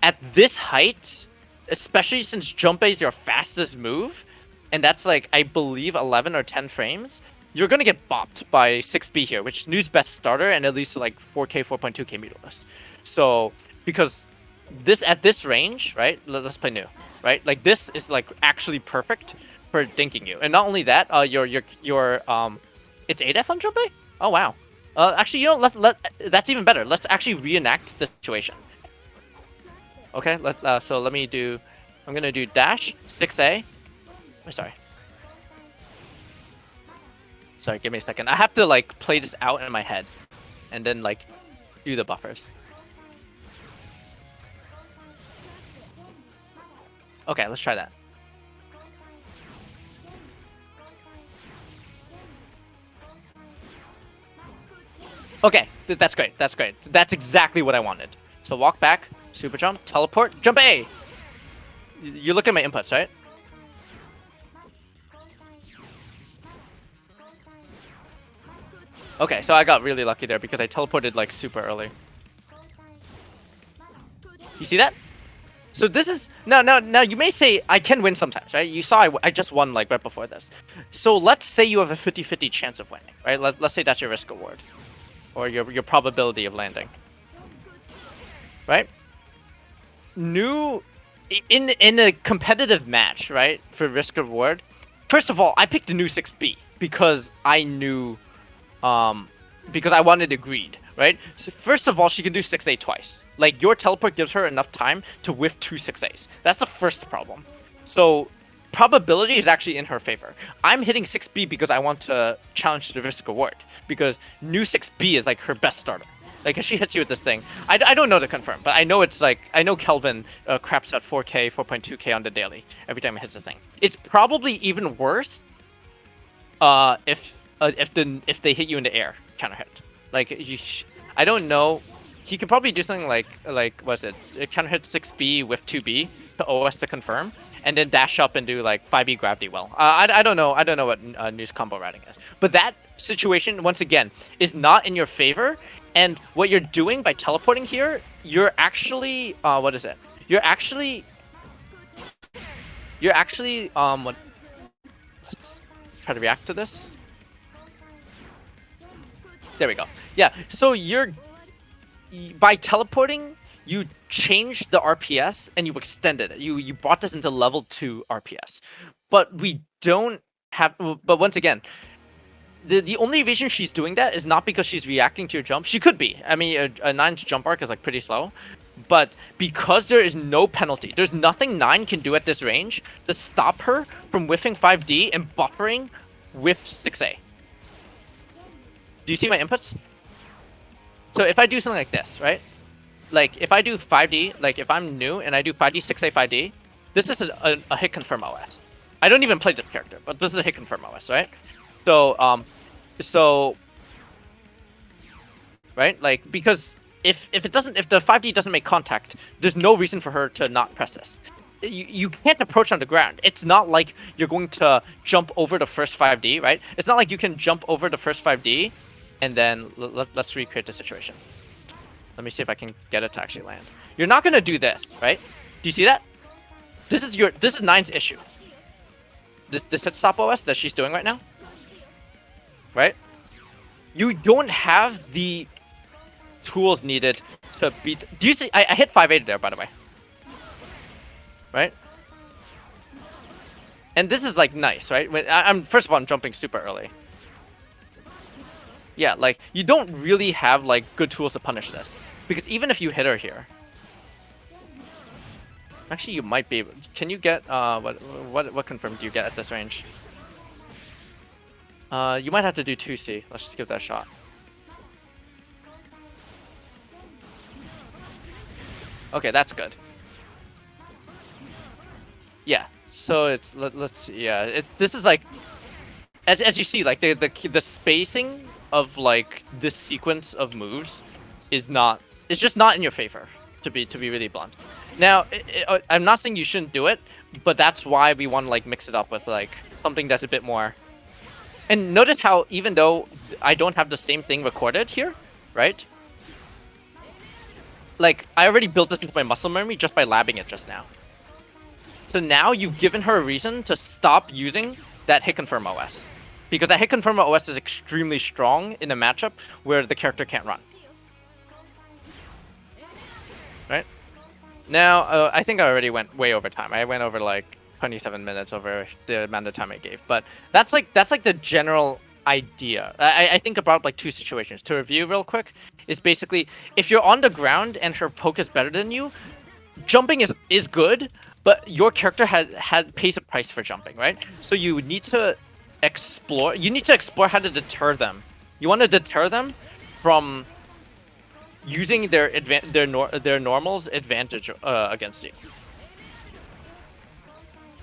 A: at this height, especially since jump A is your fastest move, and that's like I believe 11 or 10 frames, you're gonna get bopped by 6B here, which is Nu's best starter and at least like 4K, 4.2K mutalist. So because this at this range, right? Let's play Nu, right? Like this is like actually perfect for dinking you. And not only that, your it's 8F on jump A? Oh wow. Actually, you know, that's even better. Let's actually reenact the situation. Okay, so let me do. I'm gonna do dash 6A. Sorry. Sorry, give me a second. I have to like play this out in my head, and then like do the buffers. Okay, let's try that. Okay, that's great. That's great. That's exactly what I wanted. So walk back, super jump, teleport, jump A. You look at my inputs, right? Okay, so I got really lucky there because I teleported like super early. You see that? So this is now you may say I can win sometimes, right? You saw I just won like right before this. So let's say you have a 50-50 chance of winning, right? Let's say that's your risk reward or your probability of landing. Right? Nu in a competitive match, right? For risk reward. First of all, I picked the Nu 6B because I knew because I wanted to greed, right? So first of all, she can do 6A twice. Like, your teleport gives her enough time to whiff 2 6As. That's the first problem. So, probability is actually in her favor. I'm hitting 6B because I want to challenge the risk reward. Because Nu 6B is, like, her best starter. Like, if she hits you with this thing, I don't know to confirm, but I know it's, like, I know Kelvin craps at 4K, 4.2K on the daily every time it hits this thing. It's probably even worse if they hit you in the air, counter hit. Like, I don't know. He could probably do something like what's it? Counter hit 6B with 2B to OS to confirm, and then dash up and do like 5B gravity well. I don't know. I don't know what Nu's combo routing is. But that situation, once again, is not in your favor. And what you're doing by teleporting here, you're actually what is it? You're actually what? Let's try to react to this. There we go. Yeah, so by teleporting, you changed the RPS and you extended it. You brought this into level 2 RPS. But we don't have. But once again, the only reason she's doing that is not because she's reacting to your jump. She could be. I mean, a 9's jump arc is like pretty slow. But because there is no penalty, there's nothing 9 can do at this range to stop her from whiffing 5D and buffering with 6A. Do you see my inputs? So if I do something like this, right? Like if I do 5D, like if I'm Nu and I do 5D, 6A, 5D, this is a hit confirm OS. I don't even play this character, but this is a hit confirm OS, right? So, right? Like, because if the 5D doesn't make contact, there's no reason for her to not press this. You can't approach on the ground. It's not like you're going to jump over the first 5D, right? It's not like you can jump over the first 5D and then let's recreate the situation. Let me see if I can get it to actually land. You're not gonna do this, right? Do you see that? This is 9's issue. This hit stop OS that she's doing right now, right? You don't have the tools needed to beat. Do you see? I hit 580 there, by the way. Right? And this is like nice, right? When first of all, I'm jumping super early. Yeah, like you don't really have like good tools to punish this because even if you hit her here, actually you might be able. Can you get what confirm do you get at this range? You might have to do 2C. Let's just give that a shot. Okay, that's good. Yeah. So it's let's see. Yeah, this is like as you see, like the spacing of like this sequence of moves is not. It's just not in your favor. To be really blunt. Now, I'm not saying you shouldn't do it, but that's why we want to like mix it up with like something that's a bit more. And notice how even though I don't have the same thing recorded here, right? Like I already built this into my muscle memory just by labbing it just now. So now you've given her a reason to stop using that hit confirm OS. Because that hit confirm OS is extremely strong in a matchup where the character can't run. Right? Now, I think I already went way over time. I went over like 27 minutes over the amount of time I gave. But that's like the general idea. I think about like two situations. To review real quick, is basically if you're on the ground and her poke is better than you, jumping is good, but your character pays a price for jumping, right? So you need to explore. You need to explore how to deter them. You want to deter them from using their normals advantage against you.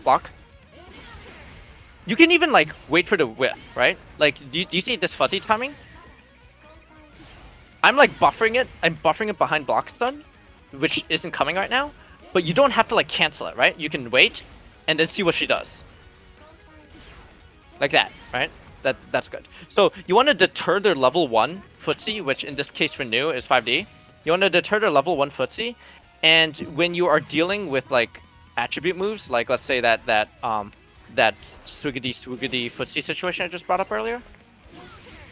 A: Block. You can even like wait for the whiff, right? Like, do you see this fuzzy timing? I'm like buffering it. I'm buffering it behind block stun, which isn't coming right now. But you don't have to like cancel it, right? You can wait and then see what she does. Like that, right? That's good. So you want to deter their level 1 footsie, which in this case for new is 5D. You want to deter their level 1 footsie, and when you are dealing with like attribute moves, like let's say that swoogity footsie situation I just brought up earlier,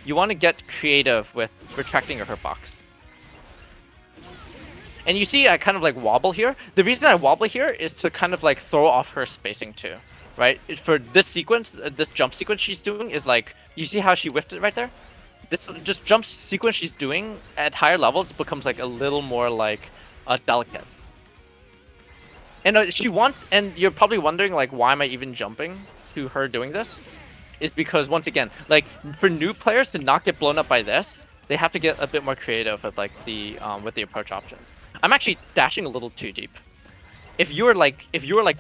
A: you want to get creative with retracting your hitbox. And you see I kind of like wobble here. The reason I wobble here is to kind of like throw off her spacing too. Right? For this sequence, this jump sequence she's doing is like, you see how she whiffed it right there? This just jump sequence she's doing at higher levels becomes like a little more like delicate. And she wants, and you're probably wondering like, why am I even jumping to her doing this? Is because once again, like for new players to not get blown up by this, they have to get a bit more creative with like the approach options. I'm actually dashing a little too deep. If you were like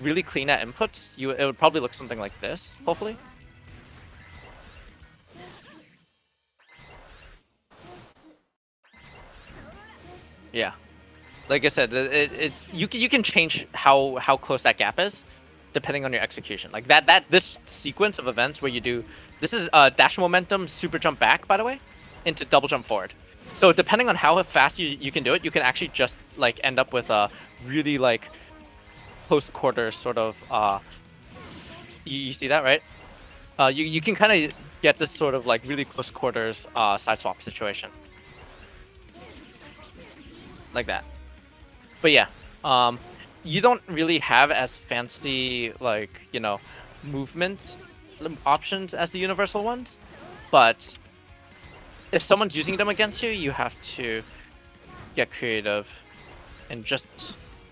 A: really clean at inputs, it would probably look something like this, hopefully. Yeah, like I said, you can change how close that gap is, depending on your execution. Like this sequence of events where you do this is dash momentum, super jump back, by the way, into double jump forward. So depending on how fast you can do it, you can actually just like end up with a really like close quarters sort of you see that, right? You can kind of get this sort of like really close quarters side swap situation like that. But yeah, you don't really have as fancy like, you know, movement options as the universal ones, but if someone's using them against you, you have to get creative and just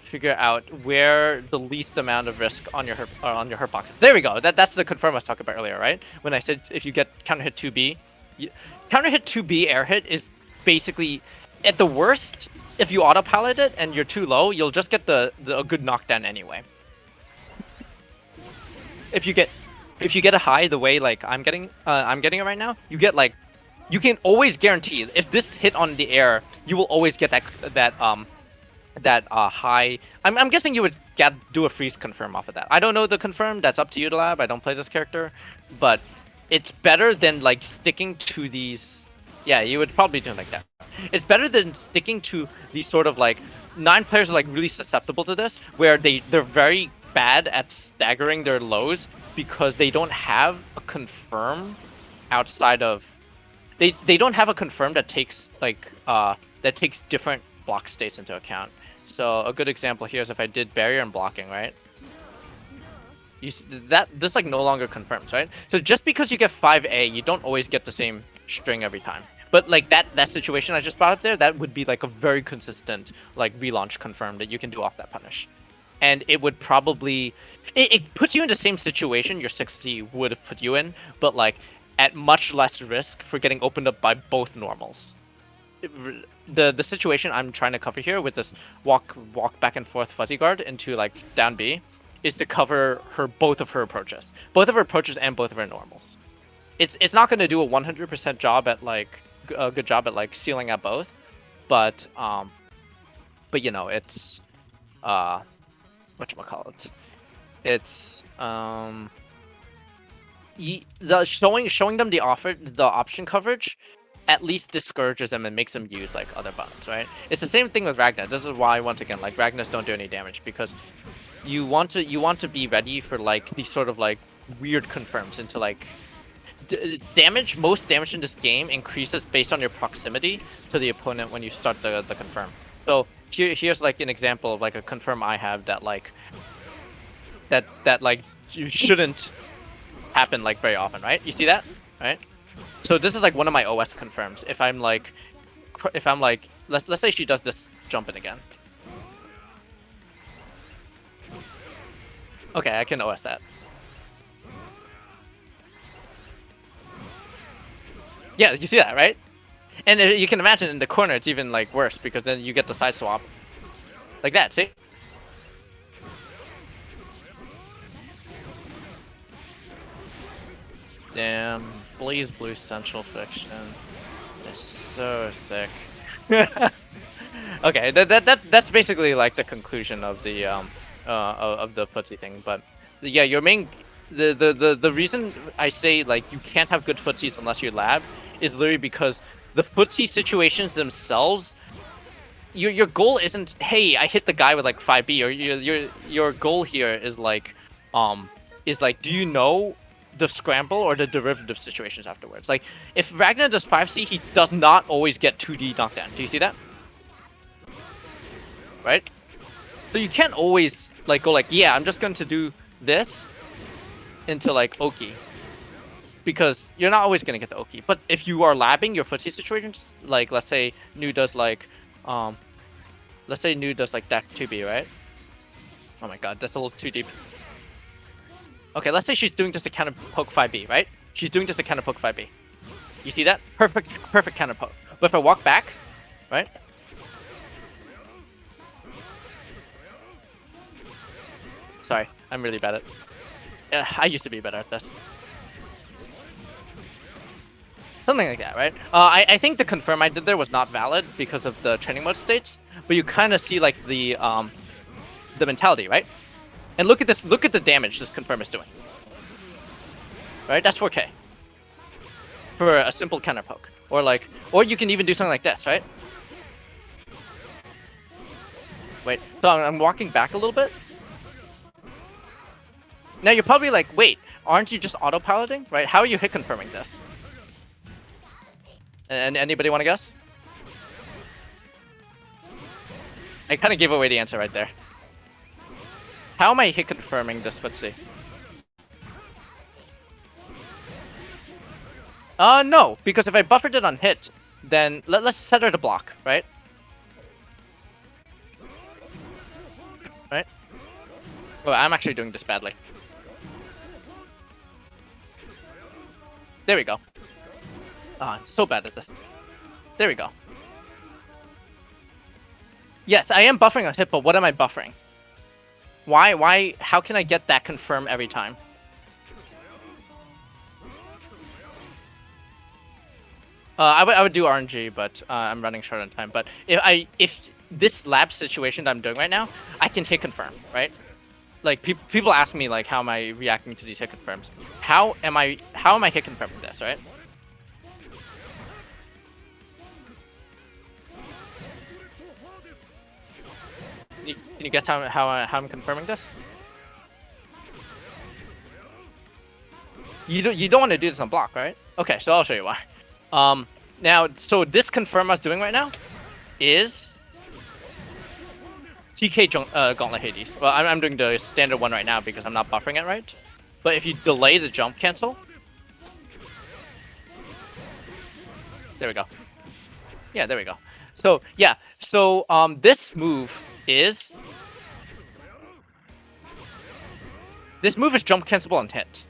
A: figure out where the least amount of risk on your hurt boxes. There we go. That's the confirm I was talking about earlier, right? When I said if you get counter hit 2B, counter hit 2B air hit is basically at the worst. If you autopilot it and you're too low, you'll just get a good knockdown anyway. If you get a high the way like I'm getting it right now, you get like, you can always guarantee if this hit on the air, you will always get that high. I'm guessing you would do a freeze confirm off of that. I don't know the confirm. That's up to you to lab. I don't play this character, but it's better than like sticking to these. Yeah, you would probably do it like that. It's better than sticking to these sort of like 9 players are like really susceptible to this, where they're very bad at staggering their lows because they don't have a confirm outside of. They don't have a confirm that takes like that takes different block states into account. So a good example here is if I did barrier and blocking, right? You see that this like no longer confirms, right? So just because you get 5A, you don't always get the same string every time. But like that situation I just brought up there, that would be like a very consistent like relaunch confirm that you can do off that punish. And it would probably it puts you in the same situation your 60 would have put you in, but like at much less risk for getting opened up by both normals. The situation I'm trying to cover here with this walk back and forth fuzzy guard into like down B is to cover both of her approaches and both of her normals. It's not going to do a 100% job at like a good job at like sealing out both, but you know, it's whatchamacallit, it's showing them the option coverage at least discourages them and makes them use like other buttons, right? It's the same thing with Ragnar. This is why once again like Ragnars don't do any damage, because you want to be ready for like these sort of like weird confirms into like damage. Most damage in this game increases based on your proximity to the opponent when you start the confirm. So here's like an example of like a confirm I have that like that like you shouldn't happen like very often, right? You see that, right? So this is like one of my OS confirms. If I'm like let's say she does this jumping again. Okay, I can OS that. Yeah, you see that, right? And you can imagine in the corner it's even like worse because then you get the side swap. Like that, see? Damn, BlazBlue Central Fiction is so sick. Okay, that's basically like the conclusion of the footsie thing. But yeah, your main the reason I say like you can't have good footsies unless you lab is literally because the footsie situations themselves. Your goal isn't, hey, I hit the guy with like 5B, or your goal here is like do you know the scramble or the derivative situations afterwards? Like if Ragnar does 5C, he does not always get 2D knockdown. Do you see that? Right? So you can't always like go like, yeah, I'm just going to do this into like Oki. Because you're not always gonna get the Oki. But if you are labbing your footsie situations, like let's say Nu does like let's say Nu does like that 2B, right? Oh my god, that's a little too deep. Okay, let's say she's doing just a counter poke 5B, right? She's doing just a counter poke 5B. You see that? Perfect counter poke. But if I walk back, right? Sorry, I'm really bad at I used to be better at this. Something like that, right? I think the confirm I did there was not valid because of the training mode states, but you kind of see like the mentality, right? And look at this, look at the damage this confirm is doing. Right? That's 4K. For a simple counter poke. Or you can even do something like this, right? Wait, so I'm walking back a little bit. Now you're probably like, wait, aren't you just autopiloting, right? How are you hit confirming this? And anybody want to guess? I kind of gave away the answer right there. How am I hit confirming this footsie? No, because if I buffered it on hit, then let's set her to block, right? Right? Oh, I'm actually doing this badly. There we go. I'm so bad at this. There we go. Yes, I am buffering on hit, but what am I buffering? Why? How can I get that confirm every time? I would do RNG, but I'm running short on time. But if this lab situation that I'm doing right now, I can hit confirm, right? Like people ask me like, how am I reacting to these hit confirms? How am I hit confirming this, right? Can you guess how I'm confirming this? You don't want to do this on block, right? Okay, so I'll show you why. Now, so this confirm I was doing right now is TK Gauntlet Hades. Well, I'm doing the standard one right now because I'm not buffering it right. But if you delay the jump cancel, there we go. Yeah, there we go. So yeah, so this move is jump cancelable on hit.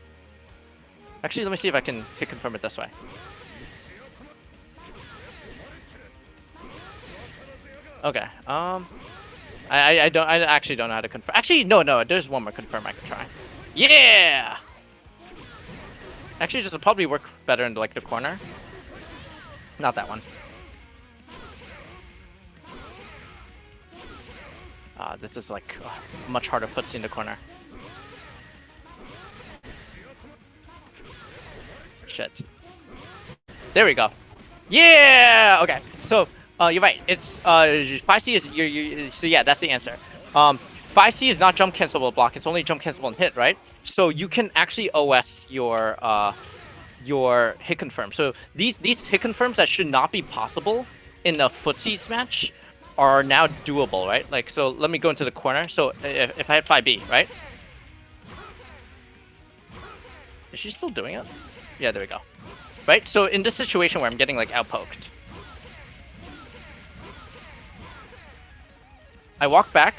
A: Actually, let me see if I can hit confirm it this way. Okay. I actually don't know how to confirm. Actually, no. There's one more confirm I can try. Yeah. Actually, this will probably work better into like the corner. Not that one. This is like much harder footsie in the corner. Shit. There we go. Yeah. Okay. So you're right. It's 5C is so yeah, that's the answer. 5C is not jump cancelable block. It's only jump cancelable and hit, right? So you can actually OS your hit confirm. So these hit confirms that should not be possible in a footsies match are now doable, right? Like, so let me go into the corner. So if I had 5B, right? Is she still doing it? Yeah, there we go. Right? So in this situation where I'm getting like outpoked, I walk back.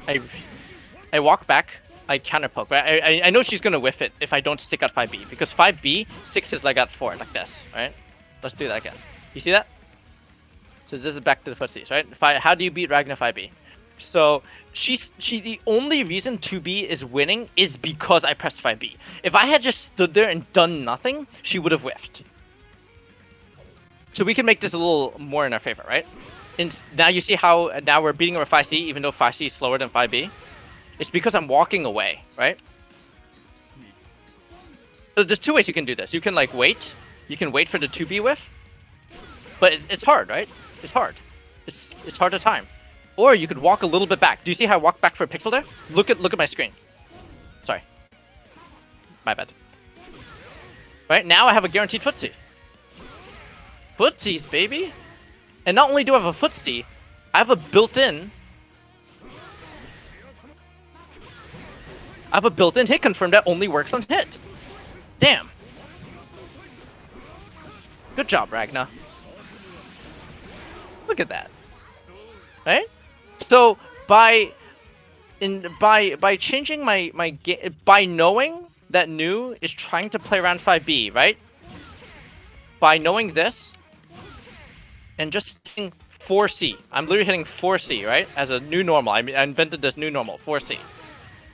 A: I walk back. I counter poke. Right? I know she's gonna whiff it if I don't stick out 5B because 5B 6 is like at 4 like this, right? Let's do that again. You see that? So this is back to the footsies, right? How do you beat Ragna 5B? So she the only reason 2B is winning is because I pressed 5B. If I had just stood there and done nothing, she would have whiffed. So we can make this a little more in our favor, right? And now you see how now we're beating her with 5C even though 5C is slower than 5B. It's because I'm walking away, right? So there's two ways you can do this. You can like wait. You can wait for the 2B whiff. But it's hard, right? It's hard. It's hard to time. Or you could walk a little bit back. Do you see how I walk back for a pixel there? Look at my screen. Sorry. My bad. Right, now I have a guaranteed footsie. Footsies, baby! And not only do I have a footsie, I have a built-in hit confirm that only works on hit. Damn. Good job, Ragna. Look at that. Right? So by changing my game, by knowing that Nu is trying to play around 5B, right? By knowing this and just hitting 4C. I'm literally hitting 4C, right? As a new normal. I invented this new normal, 4C.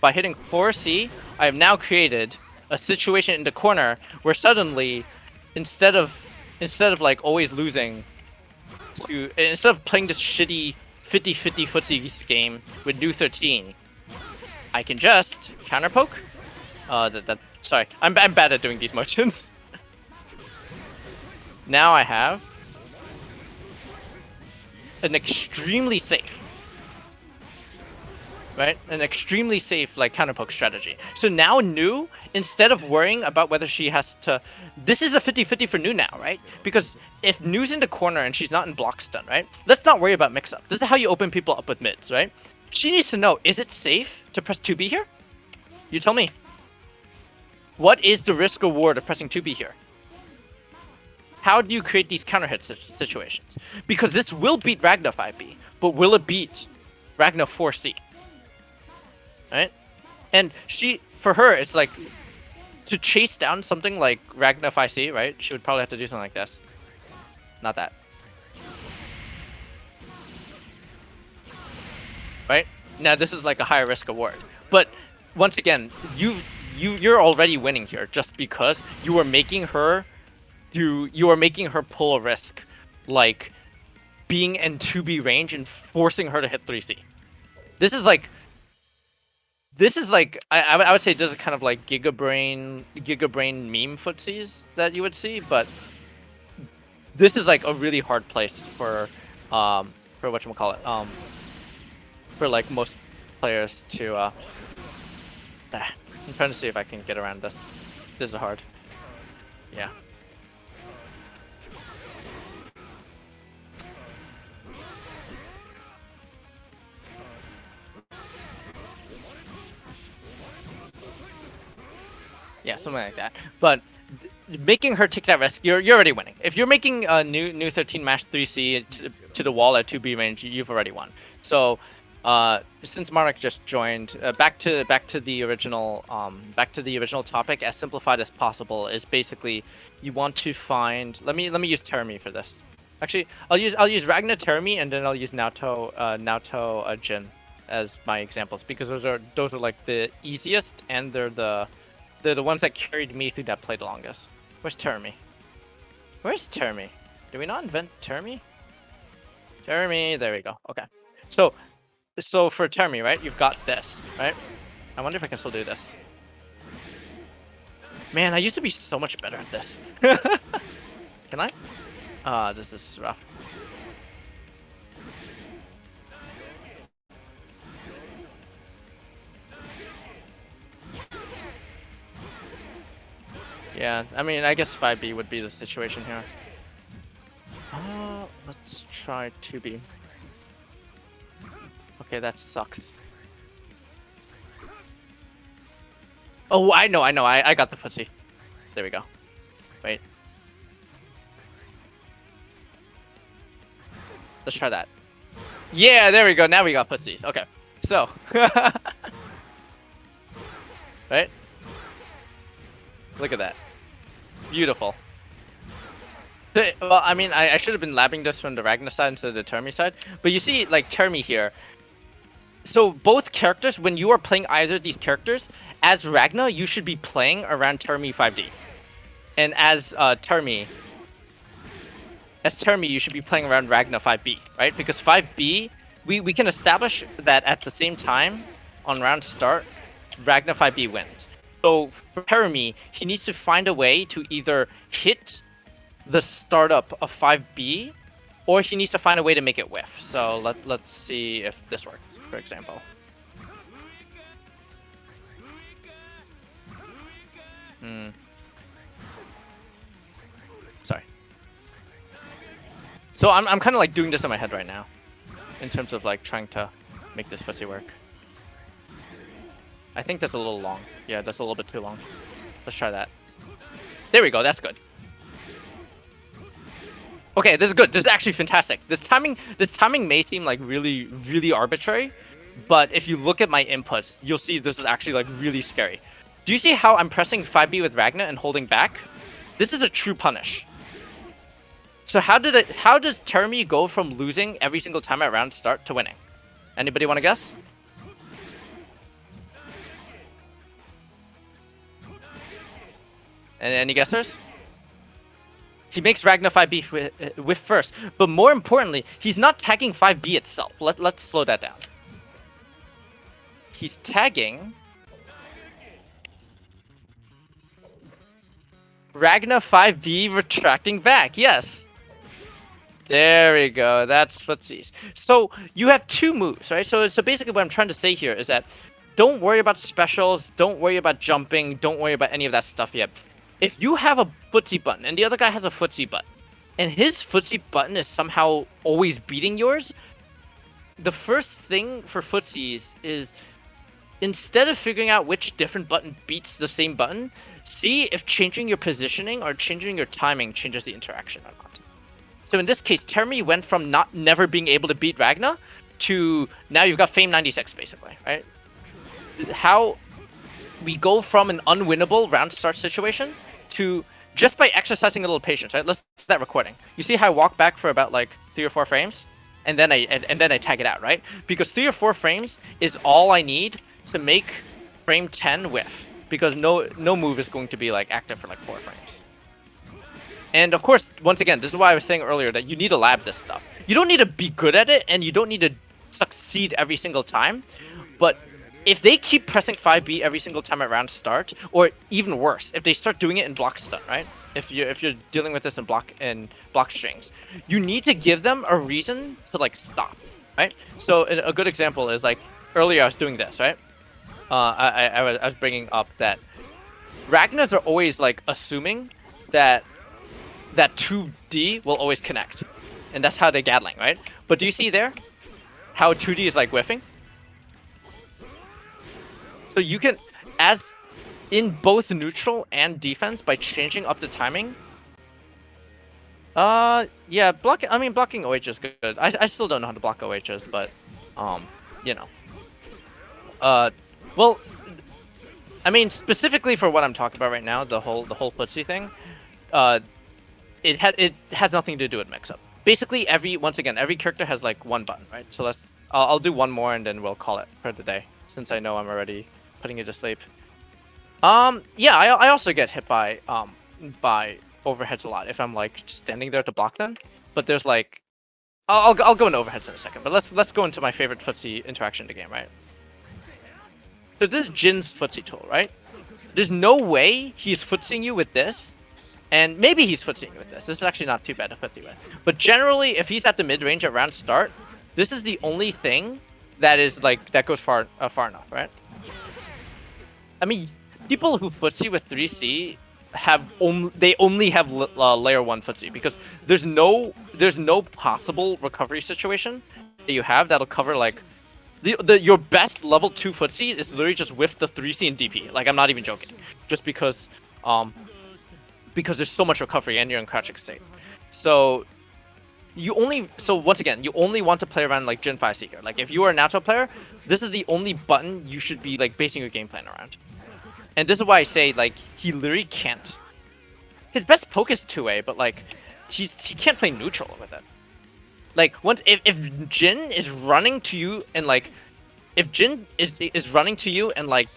A: By hitting 4C, I have now created a situation in the corner where suddenly, instead of like always losing, instead of playing this shitty 50-50 footsies game with Nu 13, I can just counter poke. Sorry, I'm bad at doing these motions. Now I have an extremely safe, right? An extremely safe like counter poke strategy. So now Nu, instead of worrying about whether she has to, this is a 50-50 for Nu now, right? Because if Nu's in the corner and she's not in block stun, right? Let's not worry about mix up. This is how you open people up with mids, right? She needs to know, is it safe to press 2B here? You tell me. What is the risk reward of pressing 2B here? How do you create these counter hit situations? Because this will beat Ragna 5B, but will it beat Ragna 4C? Right? And for her, it's like to chase down something like Ragna 5C, right? She would probably have to do something like this. Not that. Right? Now this is like a higher risk reward. But once again, you're already winning here just because you are making her pull a risk, like being in 2B range and forcing her to hit 3C. This is like I would say this is kind of like Giga Brain meme footsies that you would see, but this is like a really hard place for whatchamacallit, for like most players to I'm trying to see if I can get around this. This is hard. Yeah. Yeah, something like that. But making her take that risk, you're already winning. If you're making a new 13 match 3C to the wall at 2B range, you've already won. So since Marek just joined, back to the original topic, as simplified as possible, is basically you want to find. Let me use Terami for this. Actually, I'll use Ragna Terami and then I'll use Naoto Jin as my examples because those are like the easiest and they're the ones that carried me through that play the longest. Where's Terami? Where's Terami? Did we not invent Terami? Terami, there we go. Okay. So for Terami, right, you've got this, right? I wonder if I can still do this. Man, I used to be so much better at this. Can I? This is rough. Yeah, I mean, I guess 5B would be the situation here. Let's try 2B. Okay, that sucks. Oh, I know. I got the footsie. There we go. Wait. Let's try that. Yeah, there we go. Now we got footsies. Okay. So. Right? Look at that. Beautiful. Well, I mean, I should have been labbing this from the Ragnar side instead of the Termi side. But you see, like, Termi here. So both characters, when you are playing either of these characters, as Ragnar, you should be playing around Termi 5D. And as Termi, you should be playing around Ragnar 5B, right? Because 5B, we can establish that at the same time, on round start, Ragnar 5B wins. So for Termi, he needs to find a way to either hit the startup of 5B, or he needs to find a way to make it whiff. So let's see if this works, for example. Sorry. So I'm kind of like doing this in my head right now, in terms of like trying to make this footsie work. I think that's a little long. Yeah, that's a little bit too long. Let's try that. There we go. That's good. Okay, this is good. This is actually fantastic. This timing may seem like really, really arbitrary, but if you look at my inputs, you'll see this is actually like really scary. Do you see how I'm pressing 5B with Ragnar and holding back? This is a true punish. So how does Termi go from losing every single time at round start to winning? Anybody want to guess? And any guessers? He makes Ragnar 5B whiff first, but more importantly, he's not tagging 5B itself. Let's slow that down. He's tagging Ragnar 5B retracting back. Yes. There we go. That's footsies. So you have two moves, right? So basically what I'm trying to say here is that don't worry about specials, don't worry about jumping, don't worry about any of that stuff yet. If you have a footsie button and the other guy has a footsie button, and his footsie button is somehow always beating yours, the first thing for footsies is, instead of figuring out which different button beats the same button, see if changing your positioning or changing your timing changes the interaction or not. So in this case, Termi went from never being able to beat Ragnar to now you've got Fame 96 basically, right? How we go from an unwinnable round start situation to just by exercising a little patience, right? Let's that recording. You see how I walk back for about like 3 or 4 frames, and then I tag it out, right? Because 3 or 4 frames is all I need to make frame 10 whiff, because no move is going to be like active for like 4 frames. And of course, once again, this is why I was saying earlier that you need to lab this stuff. You don't need to be good at it, and you don't need to succeed every single time, but if they keep pressing 5B every single time at round start, or even worse, if they start doing it in block stun, right? If you're dealing with this in block strings, you need to give them a reason to like stop, right? So a good example is like earlier I was doing this, right? I was bringing up that Ragnars are always like assuming that 2D will always connect, and that's how they're Gatling, right? But do you see there how 2D is like whiffing? So you can, as in both neutral and defense, by changing up the timing. Yeah, blocking OH is good. I still don't know how to block OHs, but you know. Well, I mean, specifically for what I'm talking about right now, the whole footsie thing, it has nothing to do with mix-up. Basically, once again, every character has like one button, right? So I'll do one more and then we'll call it for the day, since I know I'm already putting it to sleep. Yeah, I also get hit by overheads a lot if I'm like standing there to block them. But there's like, I'll go into overheads in a second. But let's go into my favorite footsie interaction in the game, right? So this is Jin's footsie tool, right? There's no way he's footseeing you with this, and maybe he's footseeing you with this. This is actually not too bad to footsie with. But generally, if he's at the mid range at round start, this is the only thing that is like that goes far enough, right? I mean, people who footsie with 3C they only have layer 1 footsie, because there's no possible recovery situation that you have that'll cover like your best level 2 footsie is literally just with the 3C and DP. Like, I'm not even joking, just because there's so much recovery and you're in crouching state. So once again, you only want to play around like Jin 5 Seeker. Like, if you are a Naruto player, this is the only button you should be like basing your game plan around. And this is why I say, like, he literally can't. His best poke is 2A, but like he can't play neutral with it. Like, if Jin is running to you and like if Jin is running to you and like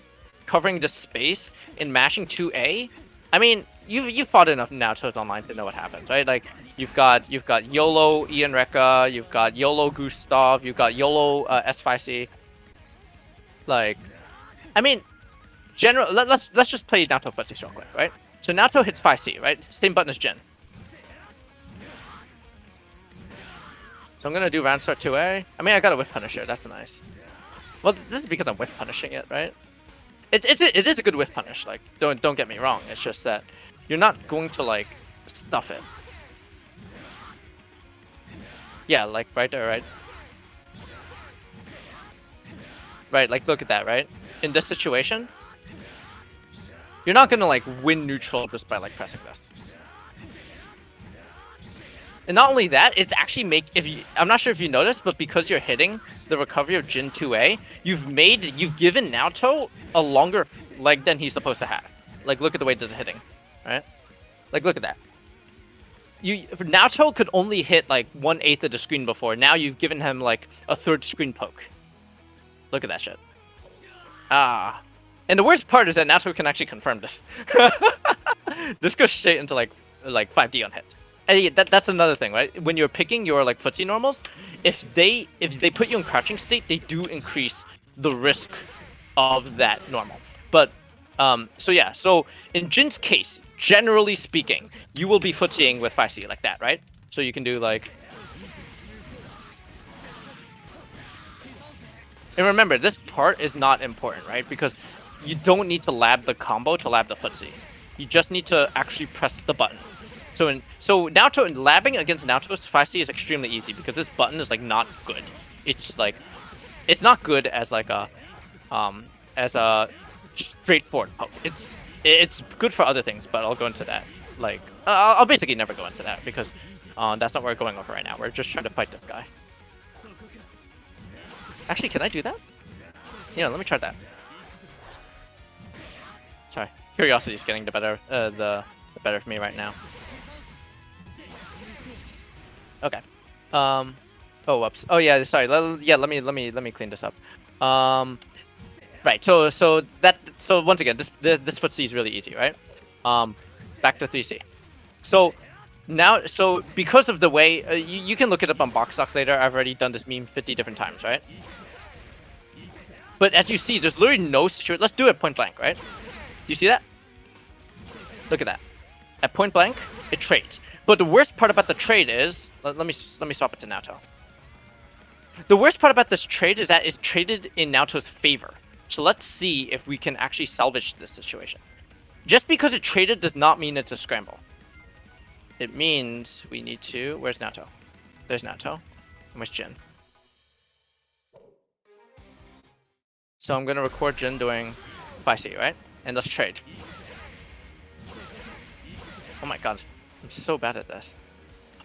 A: covering the space and mashing 2A, I mean, you've fought enough Naruto online to know what happens, right? Like, you've got YOLO Ian Rekka, you've got YOLO Gustav, you've got YOLO S5C. Like, I mean, let's just play Naruto footsie real quick, right? So Naruto hits 5C, right? Same button as Jin. So I'm gonna do round start 2A. I mean, I got a whiff punisher. That's nice. Well, this is because I'm whiff punishing it, right? It is a good whiff punish. Like, don't get me wrong. It's just that you're not going to like stuff it. Yeah, like right there, right? Right, like look at that, right? In this situation, you're not gonna like win neutral just by like pressing this. And not only that, it's actually I'm not sure if you noticed, but because you're hitting the recovery of Jin 2A, you've given Naruto a longer leg than he's supposed to have. Like, look at the way this is hitting, right? Like, look at that. Naruto could only hit like 1/8 of the screen before. Now you've given him like a third screen poke. Look at that shit. And the worst part is that Naruto can actually confirm this. This goes straight into like 5D on hit. And that's another thing, right? When you're picking your like footsie normals, if they put you in crouching state, they do increase the risk of that normal. But so in Jin's case, generally speaking, you will be footieing with 5C like that, right? So you can do like. And remember, this part is not important, right? Because you don't need to lab the combo to lab the footsie. You just need to actually press the button. So Naruto, labbing against Naruto's 5C is extremely easy because this button is like not good. It's like, it's not good as like a straightforward poke. It's good for other things, but I'll go into that. Like, I'll basically never go into that because that's not what we're going over right now. We're just trying to fight this guy. Actually, can I do that? Yeah, let me try that. Sorry, curiosity is getting the better of me right now. Okay. Oh, whoops. Oh yeah, sorry. Yeah, let me clean this up. Right. So once again, this footsie is really easy, right? Back to 3C. So because of the way you can look it up on Box Stocks later. I've already done this meme 50 different times, right? But as you see, there's literally no situation. Let's do it point blank, right? Do you see that? Look at that. At point blank, it trades. But the worst part about the trade is, let me swap it to Naruto. The worst part about this trade is that it's traded in Naruto's favor. So let's see if we can actually salvage this situation. Just because it traded does not mean it's a scramble. It means we need to. Where's Naruto? There's Naruto. And where's Jin? So I'm gonna record Jin doing 5C, right? And let's trade. Oh my god. I'm so bad at this.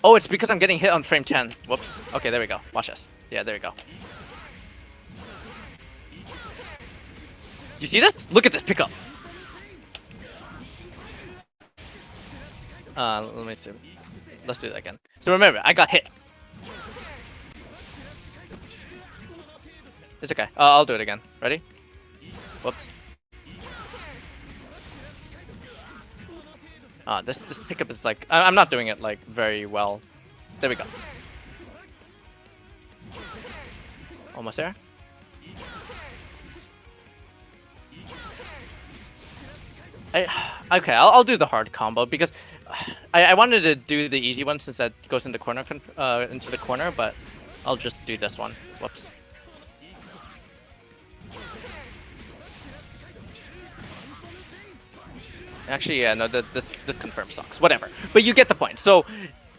A: Oh, it's because I'm getting hit on frame 10. Whoops. Okay, there we go. Watch this. Yeah, there we go. You see this? Look at this pickup. Let me see. Let's do that again. So remember, I got hit. It's okay. I'll do it again. Ready? Whoops. This pickup is like, I'm not doing it like very well. There we go. Almost there. Okay, I'll do the hard combo because I wanted to do the easy one since that goes into the corner, but I'll just do this one. Whoops. Actually, yeah, no, this confirm sucks. Whatever. But you get the point. So,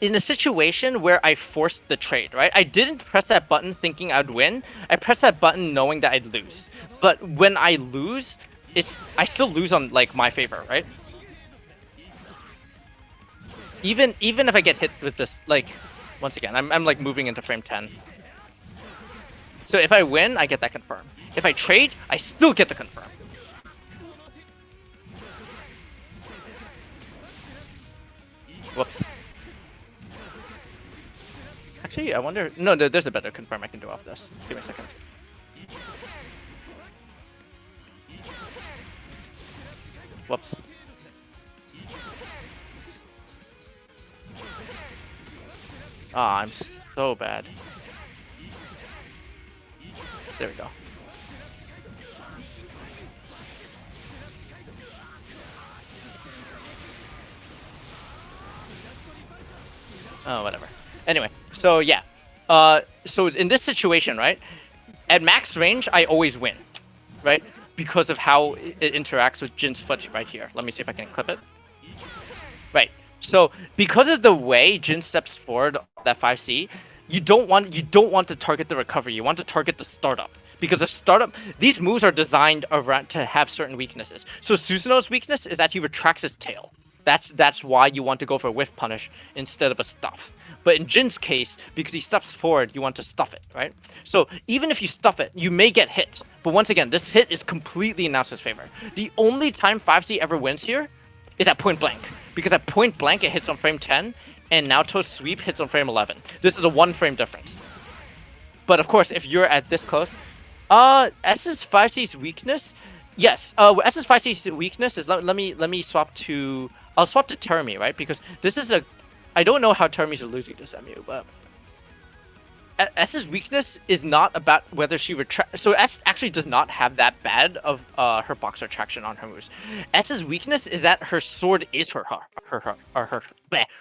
A: in a situation where I forced the trade, right? I didn't press that button thinking I'd win. I pressed that button knowing that I'd lose. But when I lose, I still lose on like my favor, right? Even if I get hit with this, like, once again, I'm like moving into frame 10. So if I win, I get that confirm. If I trade, I still get the confirm. Whoops. Actually, I wonder... No, there's a better confirm I can do off this. Give me a second. Whoops. Ah, I'm so bad. There we go. Oh, whatever. Anyway, so yeah. So in this situation, right? At max range, I always win, right? Because of how it interacts with Jin's foot right here. Let me see if I can clip it. Right. So because of the way Jin steps forward that 5C, you don't want to target the recovery. You want to target the startup. Because the startup, these moves are designed around to have certain weaknesses. So Susanoo's weakness is that he retracts his tail. That's why you want to go for a whiff punish instead of a stuff. But in Jin's case, because he steps forward, you want to stuff it, right? So even if you stuff it, you may get hit. But once again, this hit is completely in Naoto's favor. The only time 5C ever wins here is at point blank. Because at point blank, it hits on frame 10, and Naoto's sweep hits on frame 11. This is a 1 frame difference. But of course, if you're at this close, S's 5C's weakness, yes. S's 5C's weakness is let me swap to. I'll swap to Termi, right? Because this is a. I don't know how Termi's losing to MU, but S's weakness is not about whether she retracts. So S actually does not have that bad of her box retraction on her moves. S's weakness is that her sword is her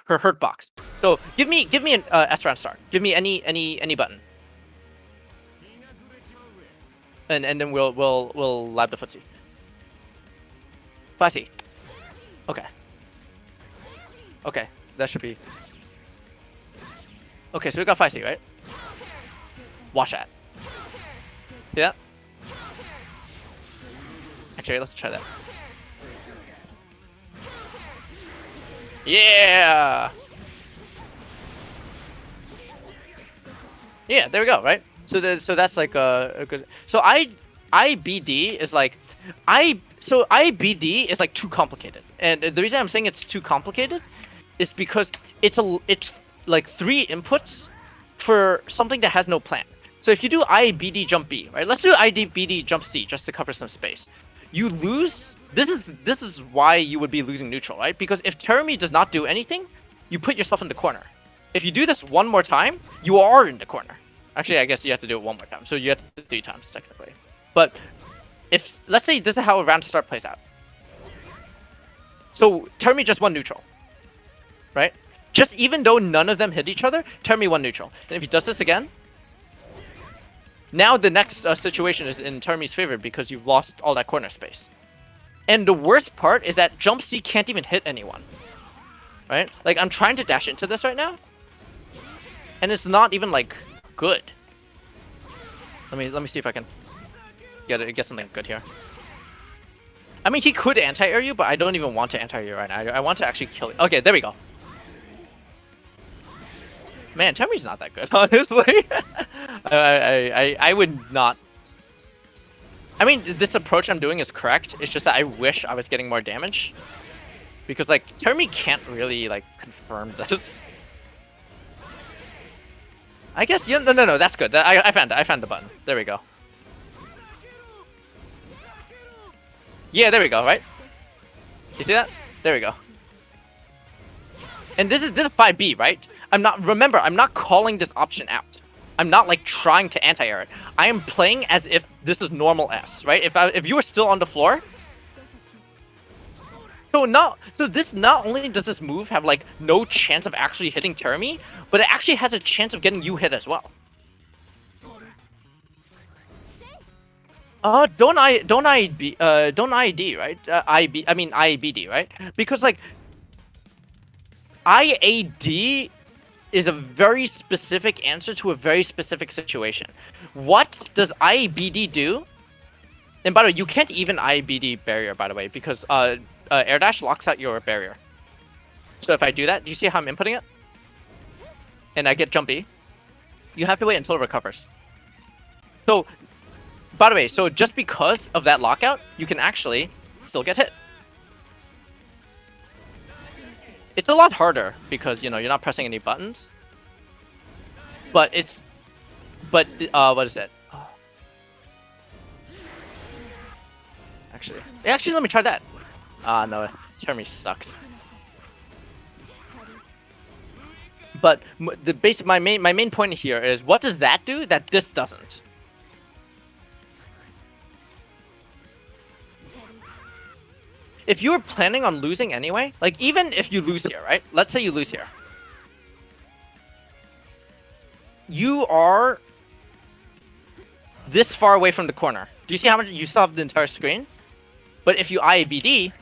A: hurt box. So give me an S round start. Give me any button. And then we'll lab the footsie. 5C. Okay. Okay, that should be. Okay, so we got 5C, right? Watch that. See that? Actually, let's try that. Yeah! Yeah, there we go, right? So that's like a good. So IBD is like IBD is like too complicated, and the reason I'm saying it's too complicated is because it's like 3 inputs for something that has no plan. So if you do IBD jump B, right? Let's do IBD jump C just to cover some space. You lose. This is why you would be losing neutral, right? Because if Termi does not do anything, you put yourself in the corner. If you do this one more time, you are in the corner. Actually, I guess you have to do it one more time. So you have to do it 3 times, technically. But if, let's say this is how a round start plays out. So Termi just won neutral. Right? Just even though none of them hit each other, Termi won neutral. And if he does this again, now the next situation is in Termi's favor because you've lost all that corner space. And the worst part is that jump C can't even hit anyone. Right? Like, I'm trying to dash into this right now. And it's not even, like, good. Let me see if I can get something good here. I mean, he could anti-air you, but I don't even want to anti-air you right now. I want to actually kill you. Okay, there we go. Man, Termi's not that good, honestly. I would not. I mean, this approach I'm doing is correct. It's just that I wish I was getting more damage. Because, like, Termi can't really, like, confirm this. I guess, yeah, no, that's good. I found the button. There we go. Yeah, there we go, right? You see that? There we go. And this is 5B, right? I'm not calling this option out. I'm not like trying to anti-air it. I am playing as if this is normal S, right? If you were still on the floor. So this not only does this move have like no chance of actually hitting Termi, but it actually has a chance of getting you hit as well. Don't IED, right? IB, I mean IBD, right? Because like IAD is a very specific answer to a very specific situation. What does IBD do? And by the way, you can't even IBD barrier, by the way, because air dash locks out your barrier. So if I do that, do you see how I'm inputting it? And I get jumpy. You have to wait until it recovers. So, by the way, so just because of that lockout, you can actually still get hit. It's a lot harder because, you know, you're not pressing any buttons. But it's... But, what is it? Actually, let me try that. No, Termi sucks. But the basic, my main point here is, what does that do that this doesn't? If you were planning on losing anyway, like even if you lose here, right? Let's say you lose here. You are this far away from the corner. Do you see how much you still have the entire screen? But if you IABD...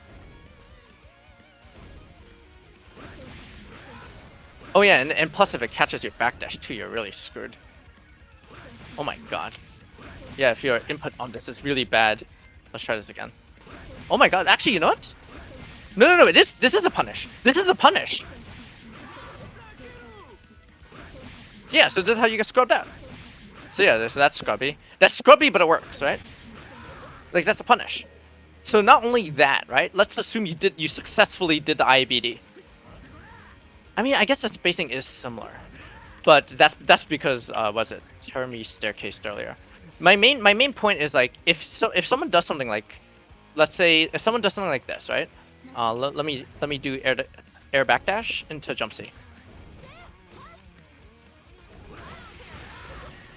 A: Oh yeah, and plus if it catches your backdash too, you're really screwed. Oh my god. Yeah, if your input on this is really bad. Let's try this again. Oh my god, actually, you know what? No, this is a punish. This is a punish. Yeah, so this is how you get scrubbed out. So yeah, so that's scrubby. That's scrubby, but it works, right? Like, that's a punish. So not only that, right? Let's assume you successfully did the IBD. I mean, I guess the spacing is similar, but that's because was it Termi staircased earlier? My main point is like if someone does something like, let's say if someone does something like this, right? Let me do air backdash into jump C.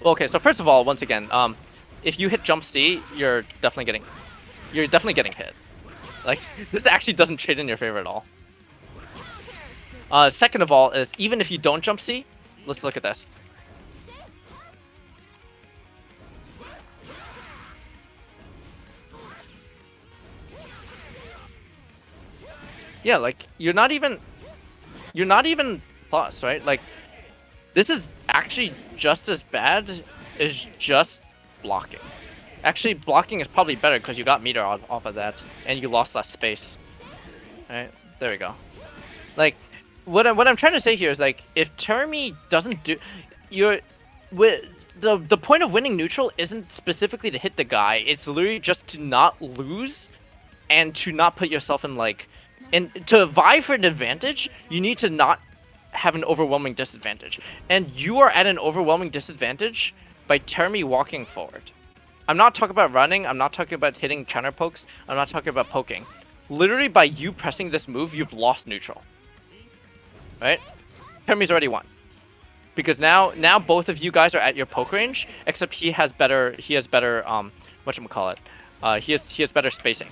A: Well, okay, so first of all, once again, if you hit jump C, you're definitely getting hit. Like, this actually doesn't trade in your favor at all. Second of all is, even if you don't jump C, let's look at this. Yeah, like, you're not even plus, right? Like, this is actually just as bad as just blocking. Actually, blocking is probably better because you got meter off of that, and you lost less space. Alright, there we go. Like, what I'm trying to say here is, like, if Termi doesn't do... The point of winning neutral isn't specifically to hit the guy, it's literally just to not lose, and to not put yourself in, like... And to vie for an advantage, you need to not have an overwhelming disadvantage. And you are at an overwhelming disadvantage by Termi walking forward. I'm not talking about running, I'm not talking about hitting counter pokes, I'm not talking about poking. Literally, by you pressing this move, you've lost neutral. Right? Termi's already won. Because now both of you guys are at your poke range, except he has better whatchamacallit. He has better spacing.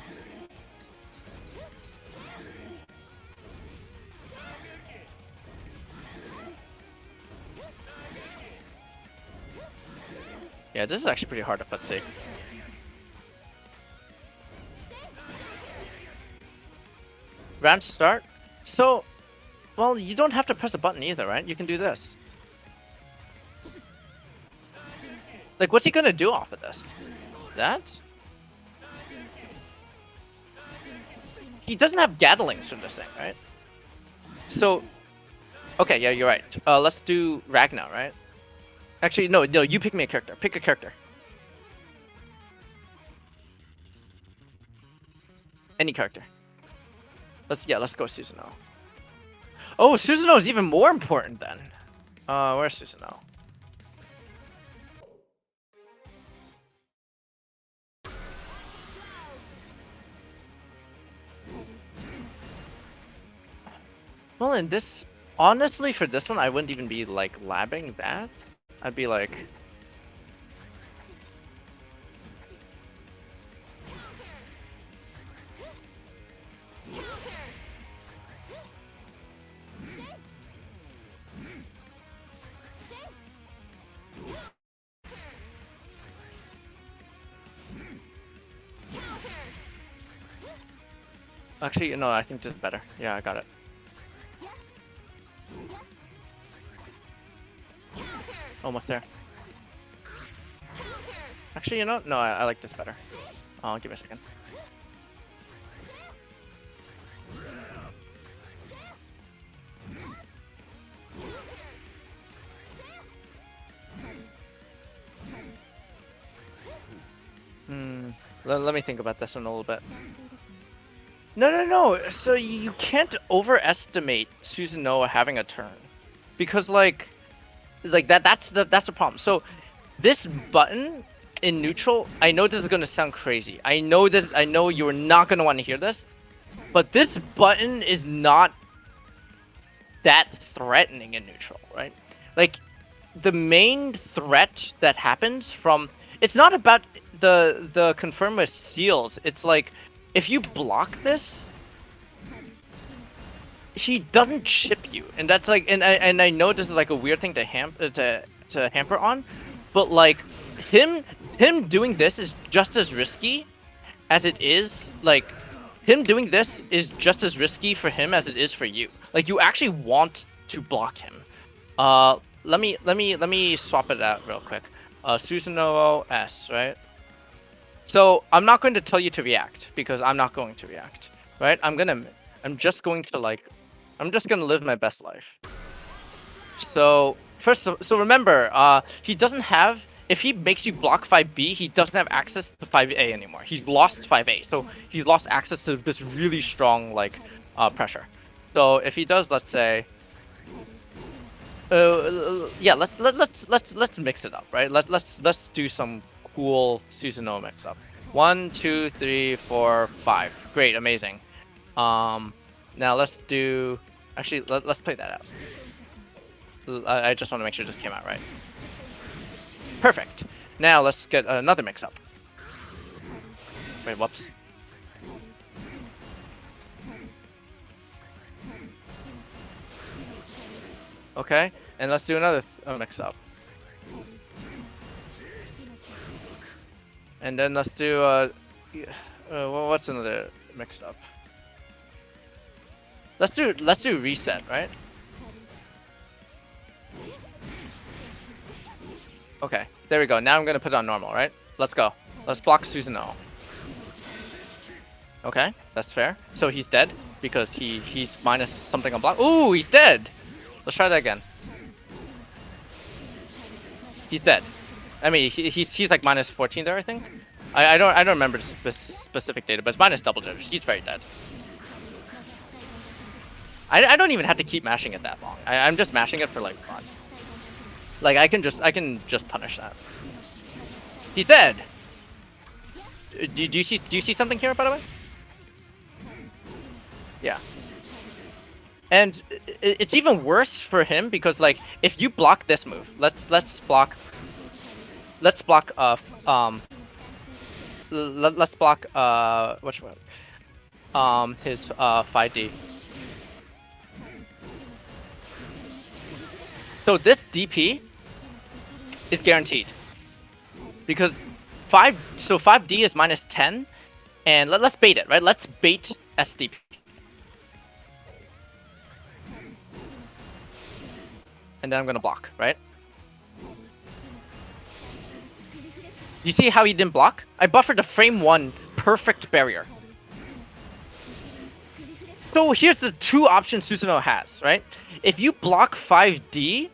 A: Yeah, this is actually pretty hard to put C. Round start. So, well, you don't have to press a button either, right? You can do this. Like, what's he gonna do off of this? That? He doesn't have Gattlings from this thing, right? So, okay, yeah, you're right. Let's do Ragnar, right? Actually, no, you pick me a character. Pick a character. Any character. Let's go Susanoo. Oh, Susanoo is even more important then. Where's Susanoo? Well, in this, honestly, for this one, I wouldn't even be like labbing that. I'd be like, Actually, no, I think this is better. Yeah, I got it. Almost there. Actually, you know, no, I like this better. Oh, give me a second. Let me think about this one a little bit. No. So you can't overestimate Susanoo having a turn, because like that's the problem. So this button in neutral, I know this is gonna sound crazy. I know you're not gonna want to hear this, but this button is not that threatening in neutral, right? Like the main threat that happens from, it's not about the confirm with seals. It's like if you block this, he doesn't chip you, and that's like, and I know this is like a weird thing to hamper on, but like him doing this is just as risky as it is, like him doing this is just as risky for him as it is for you. Like you actually want to block him. Let me swap it out real quick. Susanoo S, right? So I'm not going to tell you to react, because I'm not going to react, right? I'm just going to live my best life. So so remember, he doesn't have, if he makes you block 5B, he doesn't have access to 5A anymore. He's lost 5A, so he's lost access to this really strong like pressure. So if he does, let's say, yeah, let's mix it up, right? Let's do some cool Susanoo mix up. 1, 2, 3, 4, 5. Great, amazing. Now let's do. Actually, let's play that out. I just want to make sure this came out right. Perfect. Now let's get another mix up. Wait, whoops. Okay, and let's do another mix up. And then let's do what's another mix up? Let's do reset, right? Okay, there we go. Now I'm gonna put it on normal, right? Let's go. Let's block Susanoo. Okay, that's fair. So he's dead because he's minus something on block. Ooh, he's dead. Let's try that again. He's dead. I mean, he's like minus 14 there, I think. I don't remember the specific data, but it's minus double jitters. He's very dead. I don't even have to keep mashing it that long. I'm just mashing it for like fun. Like I can just punish that. He's dead. Do you see something here, by the way? Yeah. And it's even worse for him because like if you block this move, let's block let's block which one? His 5D. So this DP is guaranteed because 5D is minus 10, and let's bait it, right? Let's bait SDP. And then I'm gonna block, right? You see how he didn't block? I buffered a frame 1 perfect barrier. So here's the two options Susanoo has, right? If you block 5D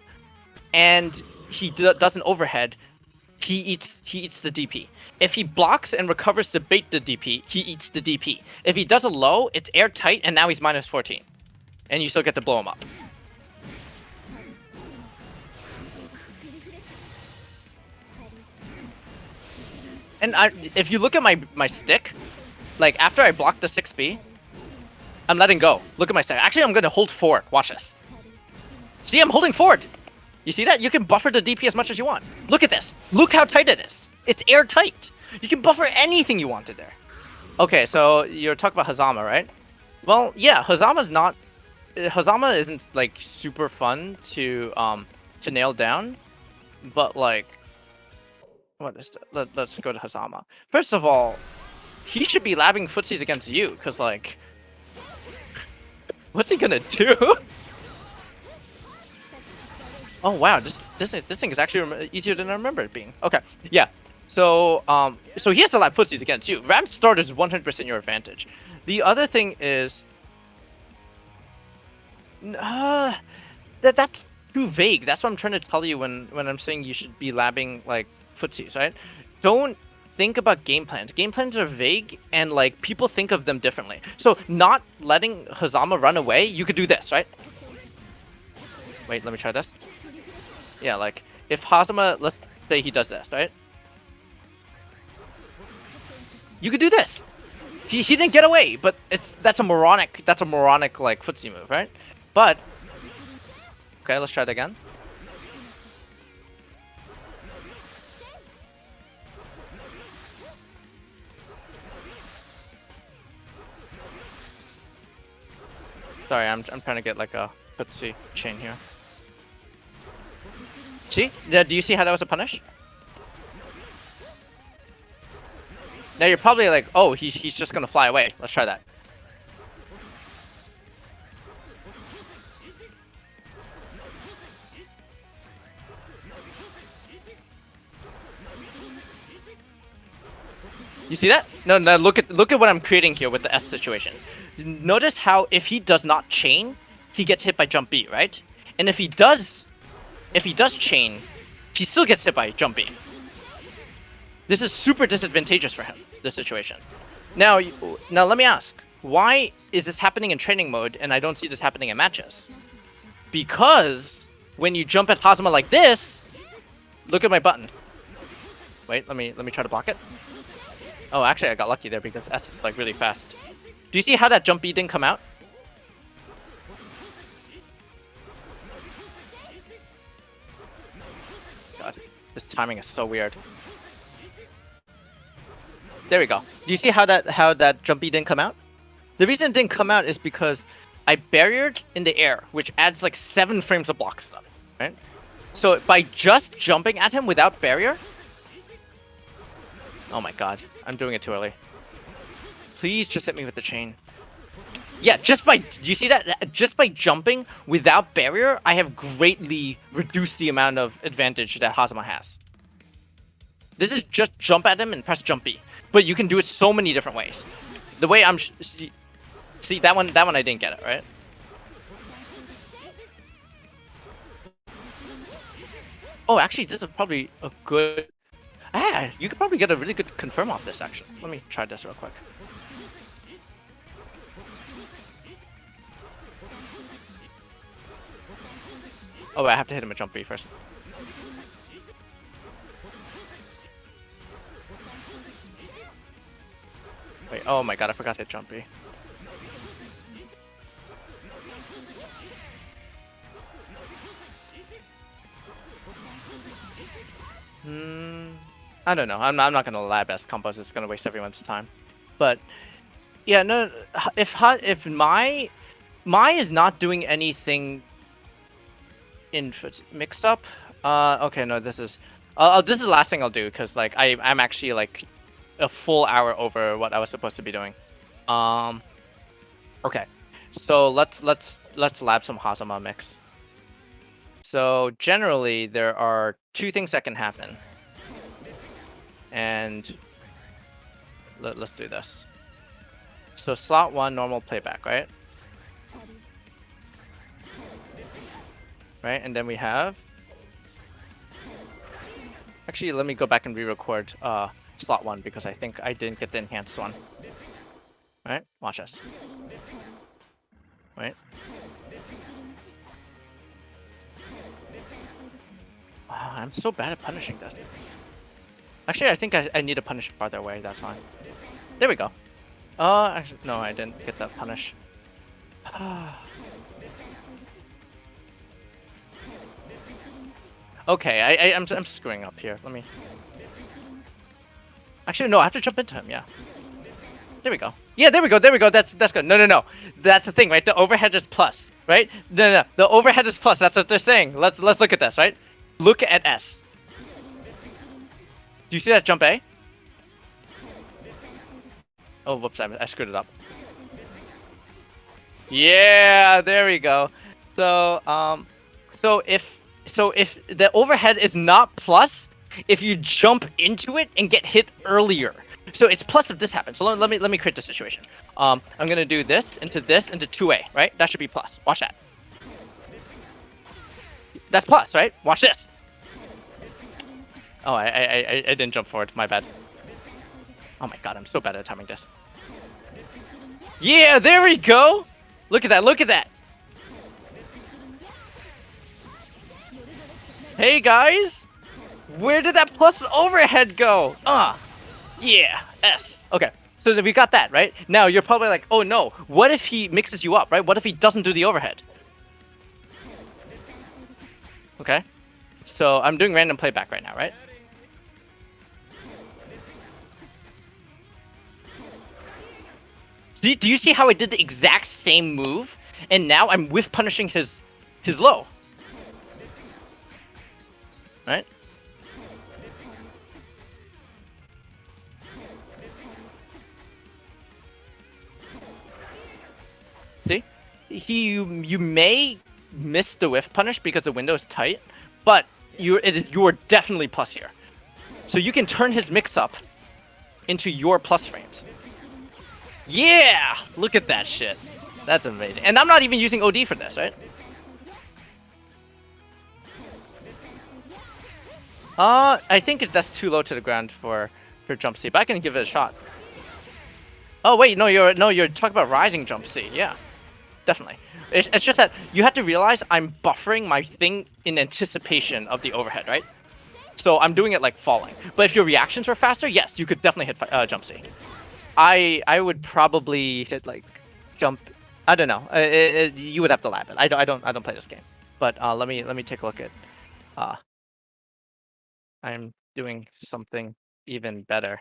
A: and he does an overhead, he eats the DP. If he blocks and recovers to bait the DP, he eats the DP. If he does a low, it's airtight, and now he's minus 14. And you still get to blow him up. And if you look at my stick, like after I block the 6B, I'm letting go. Look at my stick. Actually, I'm going to hold forward. Watch this. See, I'm holding forward. You see that? You can buffer the DP as much as you want. Look at this. Look how tight it is. It's airtight. You can buffer anything you wanted there. Okay, so you're talking about Hazama, right? Well, yeah, Hazama isn't like super fun to nail down, but like, what is that? Let's go to Hazama. First of all, he should be labbing footsies against you, because like, What's he gonna do? Oh wow, this thing is actually easier than I remember it being. Okay, yeah. So so he has to lap footsies again too. Ram's start is 100% your advantage. The other thing is, that's too vague. That's what I'm trying to tell you when I'm saying you should be labbing like footsies, right? Don't think about game plans. Game plans are vague and like people think of them differently. So not letting Hazama run away, you could do this, right? Wait, let me try this. Yeah, like if Hazama, let's say he does this, right? You could do this. He didn't get away, but that's a moronic like footsie move, right? But okay, let's try it again. Sorry, I'm trying to get like a footsie chain here. See? Do you see how that was a punish? Now you're probably like, oh, he's just gonna fly away. Let's try that. You see that? No, look at what I'm creating here with the S situation. Notice how if he does not chain, he gets hit by jump B, right? And if he does chain, he still gets hit by jump B. This is super disadvantageous for him, this situation. Now let me ask, why is this happening in training mode and I don't see this happening in matches? Because when you jump at Hazama like this, look at my button. Wait, let me try to block it. Oh, actually I got lucky there because S is like really fast. Do you see how that jump B didn't come out? God, this timing is so weird. There we go. Do you see how that jump B didn't come out? The reason it didn't come out is because I barriered in the air, which adds like 7 frames of block stun, right? So by just jumping at him without barrier... Oh my god, I'm doing it too early. Please just hit me with the chain. Yeah, do you see that? Just by jumping without barrier, I have greatly reduced the amount of advantage that Hazama has. This is just jump at him and press jump B. But you can do it so many different ways. The way I'm... See, that one I didn't get it, right? Oh, actually, this is probably a good... Ah, you could probably get a really good confirm off this, actually. Let me try this real quick. Oh, I have to hit him with jump B first. Wait, oh my god, I forgot to hit jump B. I don't know. I'm not gonna lab S combos. It's gonna waste everyone's time. But yeah, no. If Mai is not doing anything in mix up. Okay, no. This is this is the last thing I'll do because like I'm actually like a full hour over what I was supposed to be doing. Okay, so let's lab some Hazama mix. So generally there are 2 things that can happen. And let's do this. So slot 1 normal playback, right? Right, and then we have... Actually, let me go back and re-record slot 1 because I think I didn't get the enhanced one. Right, watch us. Right. Oh, I'm so bad at punishing this. Actually, I think I need to punish it farther away, that's fine. There we go. Actually, no, I didn't get that punish. Okay, I'm screwing up here. Let me... Actually, no, I have to jump into him, yeah. There we go. Yeah, there we go, that's good. No. That's the thing, right? The overhead is plus, right? No. The overhead is plus, that's what they're saying. Let's look at this, right? Look at S. Do you see that jump A? Oh, whoops, I screwed it up. Yeah, there we go. So if the overhead is not plus, if you jump into it and get hit earlier. So it's plus if this happens. So let me create the situation. I'm gonna do this into 2A, right? That should be plus. Watch that. That's plus, right? Watch this. Oh, I didn't jump forward. My bad. Oh my god, I'm so bad at timing this. Yeah, there we go. Look at that. Look at that. Hey guys, where did that plus overhead go? Yeah, S. Okay, so then we got that, right? Now you're probably like, oh no, what if he mixes you up, right? What if he doesn't do the overhead? Okay, so I'm doing random playback right now, right? See, do you see how I did the exact same move, and now I'm whiff punishing his low, right? See, you may miss the whiff punish because the window is tight, but you are definitely plus here, so you can turn his mix up into your plus frames. Yeah, look at that shit. That's amazing, and I'm not even using OD for this, right? I think that's too low to the ground for jump C, but I can give it a shot. Oh wait, you're talking about rising jump C. Yeah, definitely. It's just that you have to realize I'm buffering my thing in anticipation of the overhead, right? So I'm doing it like falling. But if your reactions were faster, yes, you could definitely hit jump C. I would probably hit like jump. I don't know. You would have to lab it. I don't play this game. But let me take a look at. I'm doing something even better.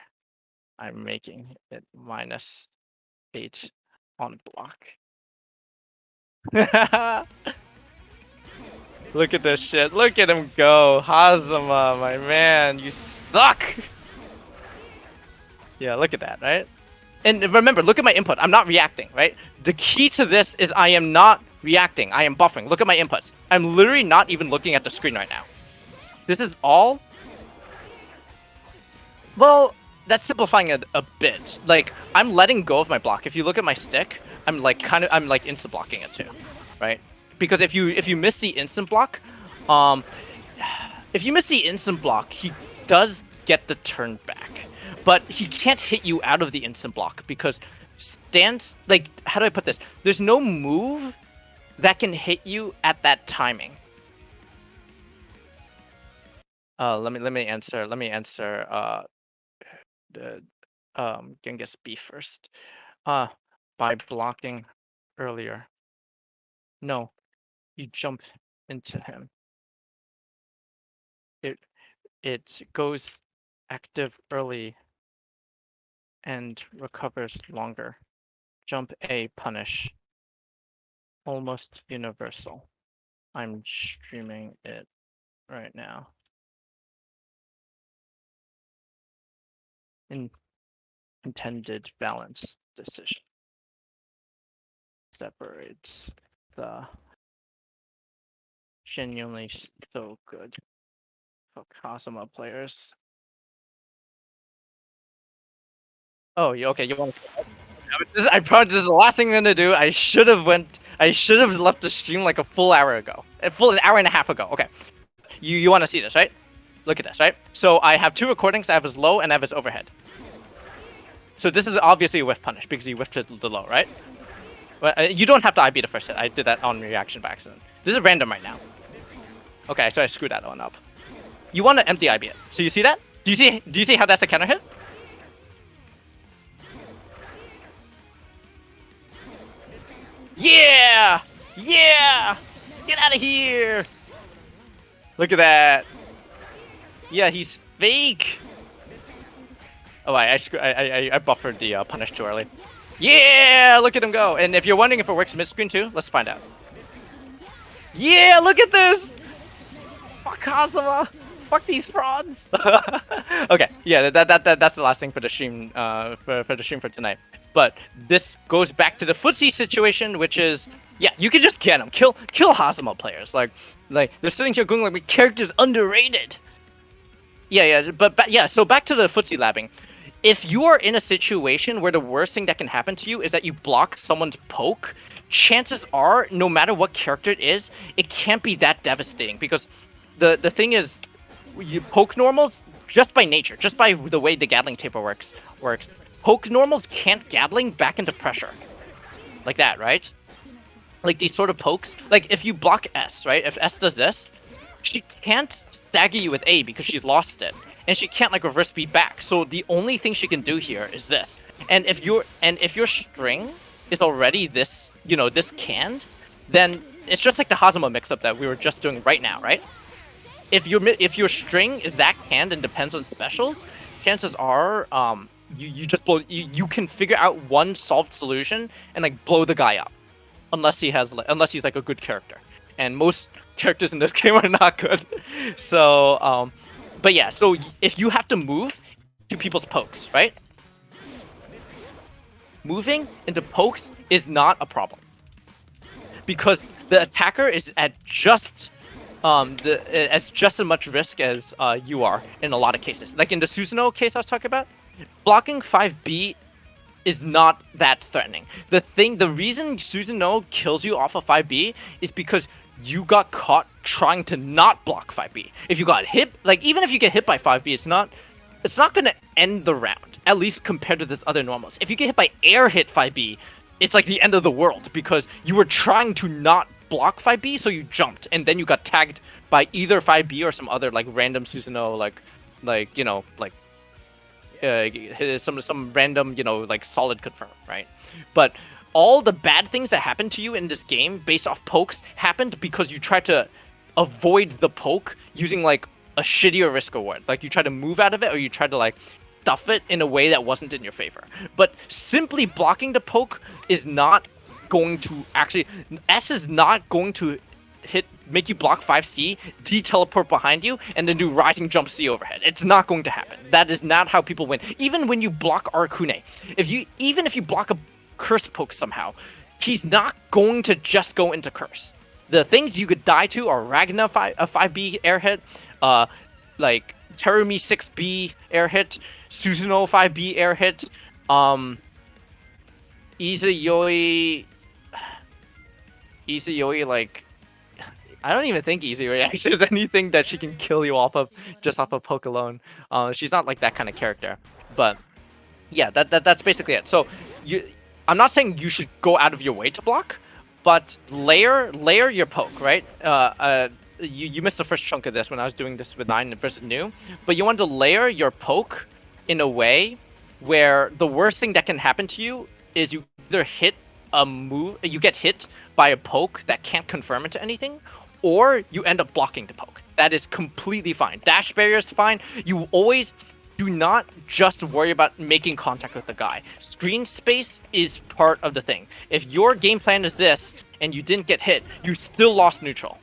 A: I'm making it -8 on block. Look at this shit. Look at him go. Hazama, my man, you suck. Yeah, look at that, right? And remember, look at my input. I'm not reacting, right? The key to this is I am not reacting. I am buffering. Look at my inputs. I'm literally not even looking at the screen right now. This is all... Well, that's simplifying it a bit. Like, I'm letting go of my block. If you look at my stick, I'm like insta blocking it too, right? Because if you miss the instant block, he does get the turn back, but he can't hit you out of the instant block because stance, like, how do I put this? There's no move that can hit you at that timing. Let me answer the Genghis B first. By blocking earlier. No, you jump into him. It goes active early and recovers longer. Jump A punish. Almost universal. I'm streaming it right now. Intended balance decision. Separates the genuinely so good Kazuma players. Oh, okay. You want? I probably this is the last thing I'm gonna do. I should have left the stream like a full hour ago. A full hour and a half ago. Okay. You want to see this, right? Look at this, right? So I have two recordings. I have his low and I have his overhead. So this is obviously a whiff punish because he whiffed the low, right? But you don't have to IB the first hit. I did that on reaction by accident. This is random right now. Okay, so I screwed that one up. You want to empty IB it. So you see that? Do you see how that's a counter hit? Yeah! Yeah! Get out of here! Look at that. Yeah, he's fake. Oh, I buffered the punish too early. Yeah! Look at him go. And if you're wondering if it works mid-screen too, let's find out. Yeah! Look at this! Fuck Kazuma! Fuck these prawns! Okay, yeah, that's the last thing for the stream for the stream for tonight. But this goes back to the footsie situation, which is, yeah, you can just get him, kill Hazama players. Like they're sitting here going like, my character's underrated. Yeah, but yeah. So back to the footsie labbing. If you are in a situation where the worst thing that can happen to you is that you block someone's poke, chances are, no matter what character it is, it can't be that devastating, because the thing is, you poke normals, just by nature, just by the way the Gatling taper works, poke normals can't Gatling back into pressure. Like that, right? Like these sort of pokes, like if you block S, right? If S does this, she can't stagger you with A because she's lost it. And she can't like reverse speed back. So the only thing she can do here is this. And if your string is already this, you know, this canned, then it's just like the Hazama mix-up that we were just doing right now, right? If your string is that canned and depends on specials, chances are you just blow, you can figure out one solved solution and like blow the guy up, unless he's like a good character, and most characters in this game are not good. So but yeah, so if you have to move to people's pokes, right? Moving into pokes is not a problem, because the attacker is at just as just as much risk as you are in a lot of cases. Like in the Susanoo case I was talking about, blocking 5B is not that threatening. The reason Susanoo kills you off of 5B is because you got caught trying to not block 5B. If you got hit, like even if you get hit by 5B, it's not gonna end the round, at least compared to this other normals. If you get hit by air hit 5B, it's like the end of the world, because you were trying to not block 5B, so you jumped, and then you got tagged by either 5B or some other like random Susanoo, like you know, like some random, you know, like solid confirm, right? But all the bad things that happened to you in this game based off pokes happened because you tried to avoid the poke using like a shittier risk reward. Like you tried to move out of it, or you tried to like stuff it in a way that wasn't in your favor. But simply blocking the poke is not going to actually, S is not going to make you block 5C, de-teleport behind you, and then do rising jump C overhead. It's not going to happen. That is not how people win. Even when you block Arcune, even if you block a curse poke somehow, he's not going to just go into curse. The things you could die to are Ragna 5B air hit, like Terumi 6B air hit, Susanoo 5B air hit, Izayoi, like, I don't even think Izayoi actually has anything that she can kill you off of just off of poke alone. She's not like that kind of character. But yeah, that's basically it. So I'm not saying you should go out of your way to block, but layer your poke, right? You missed the first chunk of this when I was doing this with 9 versus New, but you want to layer your poke in a way where the worst thing that can happen to you is you either hit a move, you get hit by a poke that can't confirm into anything, or you end up blocking the poke. That is completely fine. Dash barrier is fine. You always do not just worry about making contact with the guy. Screen space is part of the thing. If your game plan is this and you didn't get hit, you still lost neutral.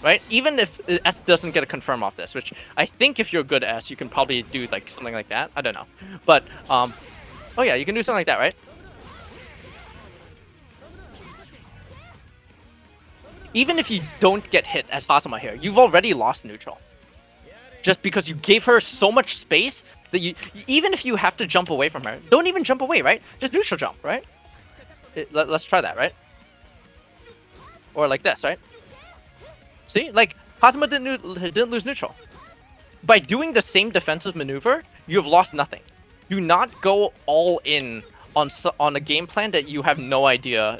A: Right? Even if S doesn't get a confirm off this, which I think if you're good S, you can probably do like something like that. I don't know. But oh yeah, you can do something like that, right? Even if you don't get hit as Hazama here, you've already lost neutral. Just because you gave her so much space that even if you have to jump away from her, don't even jump away, right? Just neutral jump, right? Let's try that, right? Or like this, right? See, like Hazama didn't lose neutral. By doing the same defensive maneuver, you have lost nothing. Do not go all in on a game plan that you have no idea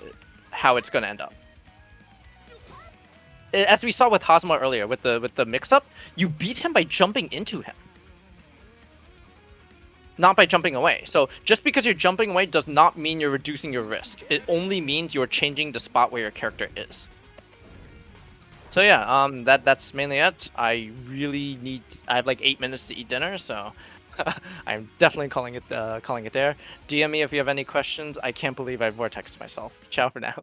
A: how it's going to end up. As we saw with Hazama earlier, with the mix-up, you beat him by jumping into him, not by jumping away. So just because you're jumping away does not mean you're reducing your risk. It only means you're changing the spot where your character is. So yeah, that's mainly it. I have like 8 minutes to eat dinner, so I'm definitely calling it there. DM me if you have any questions. I can't believe I vortexed myself. Ciao for now.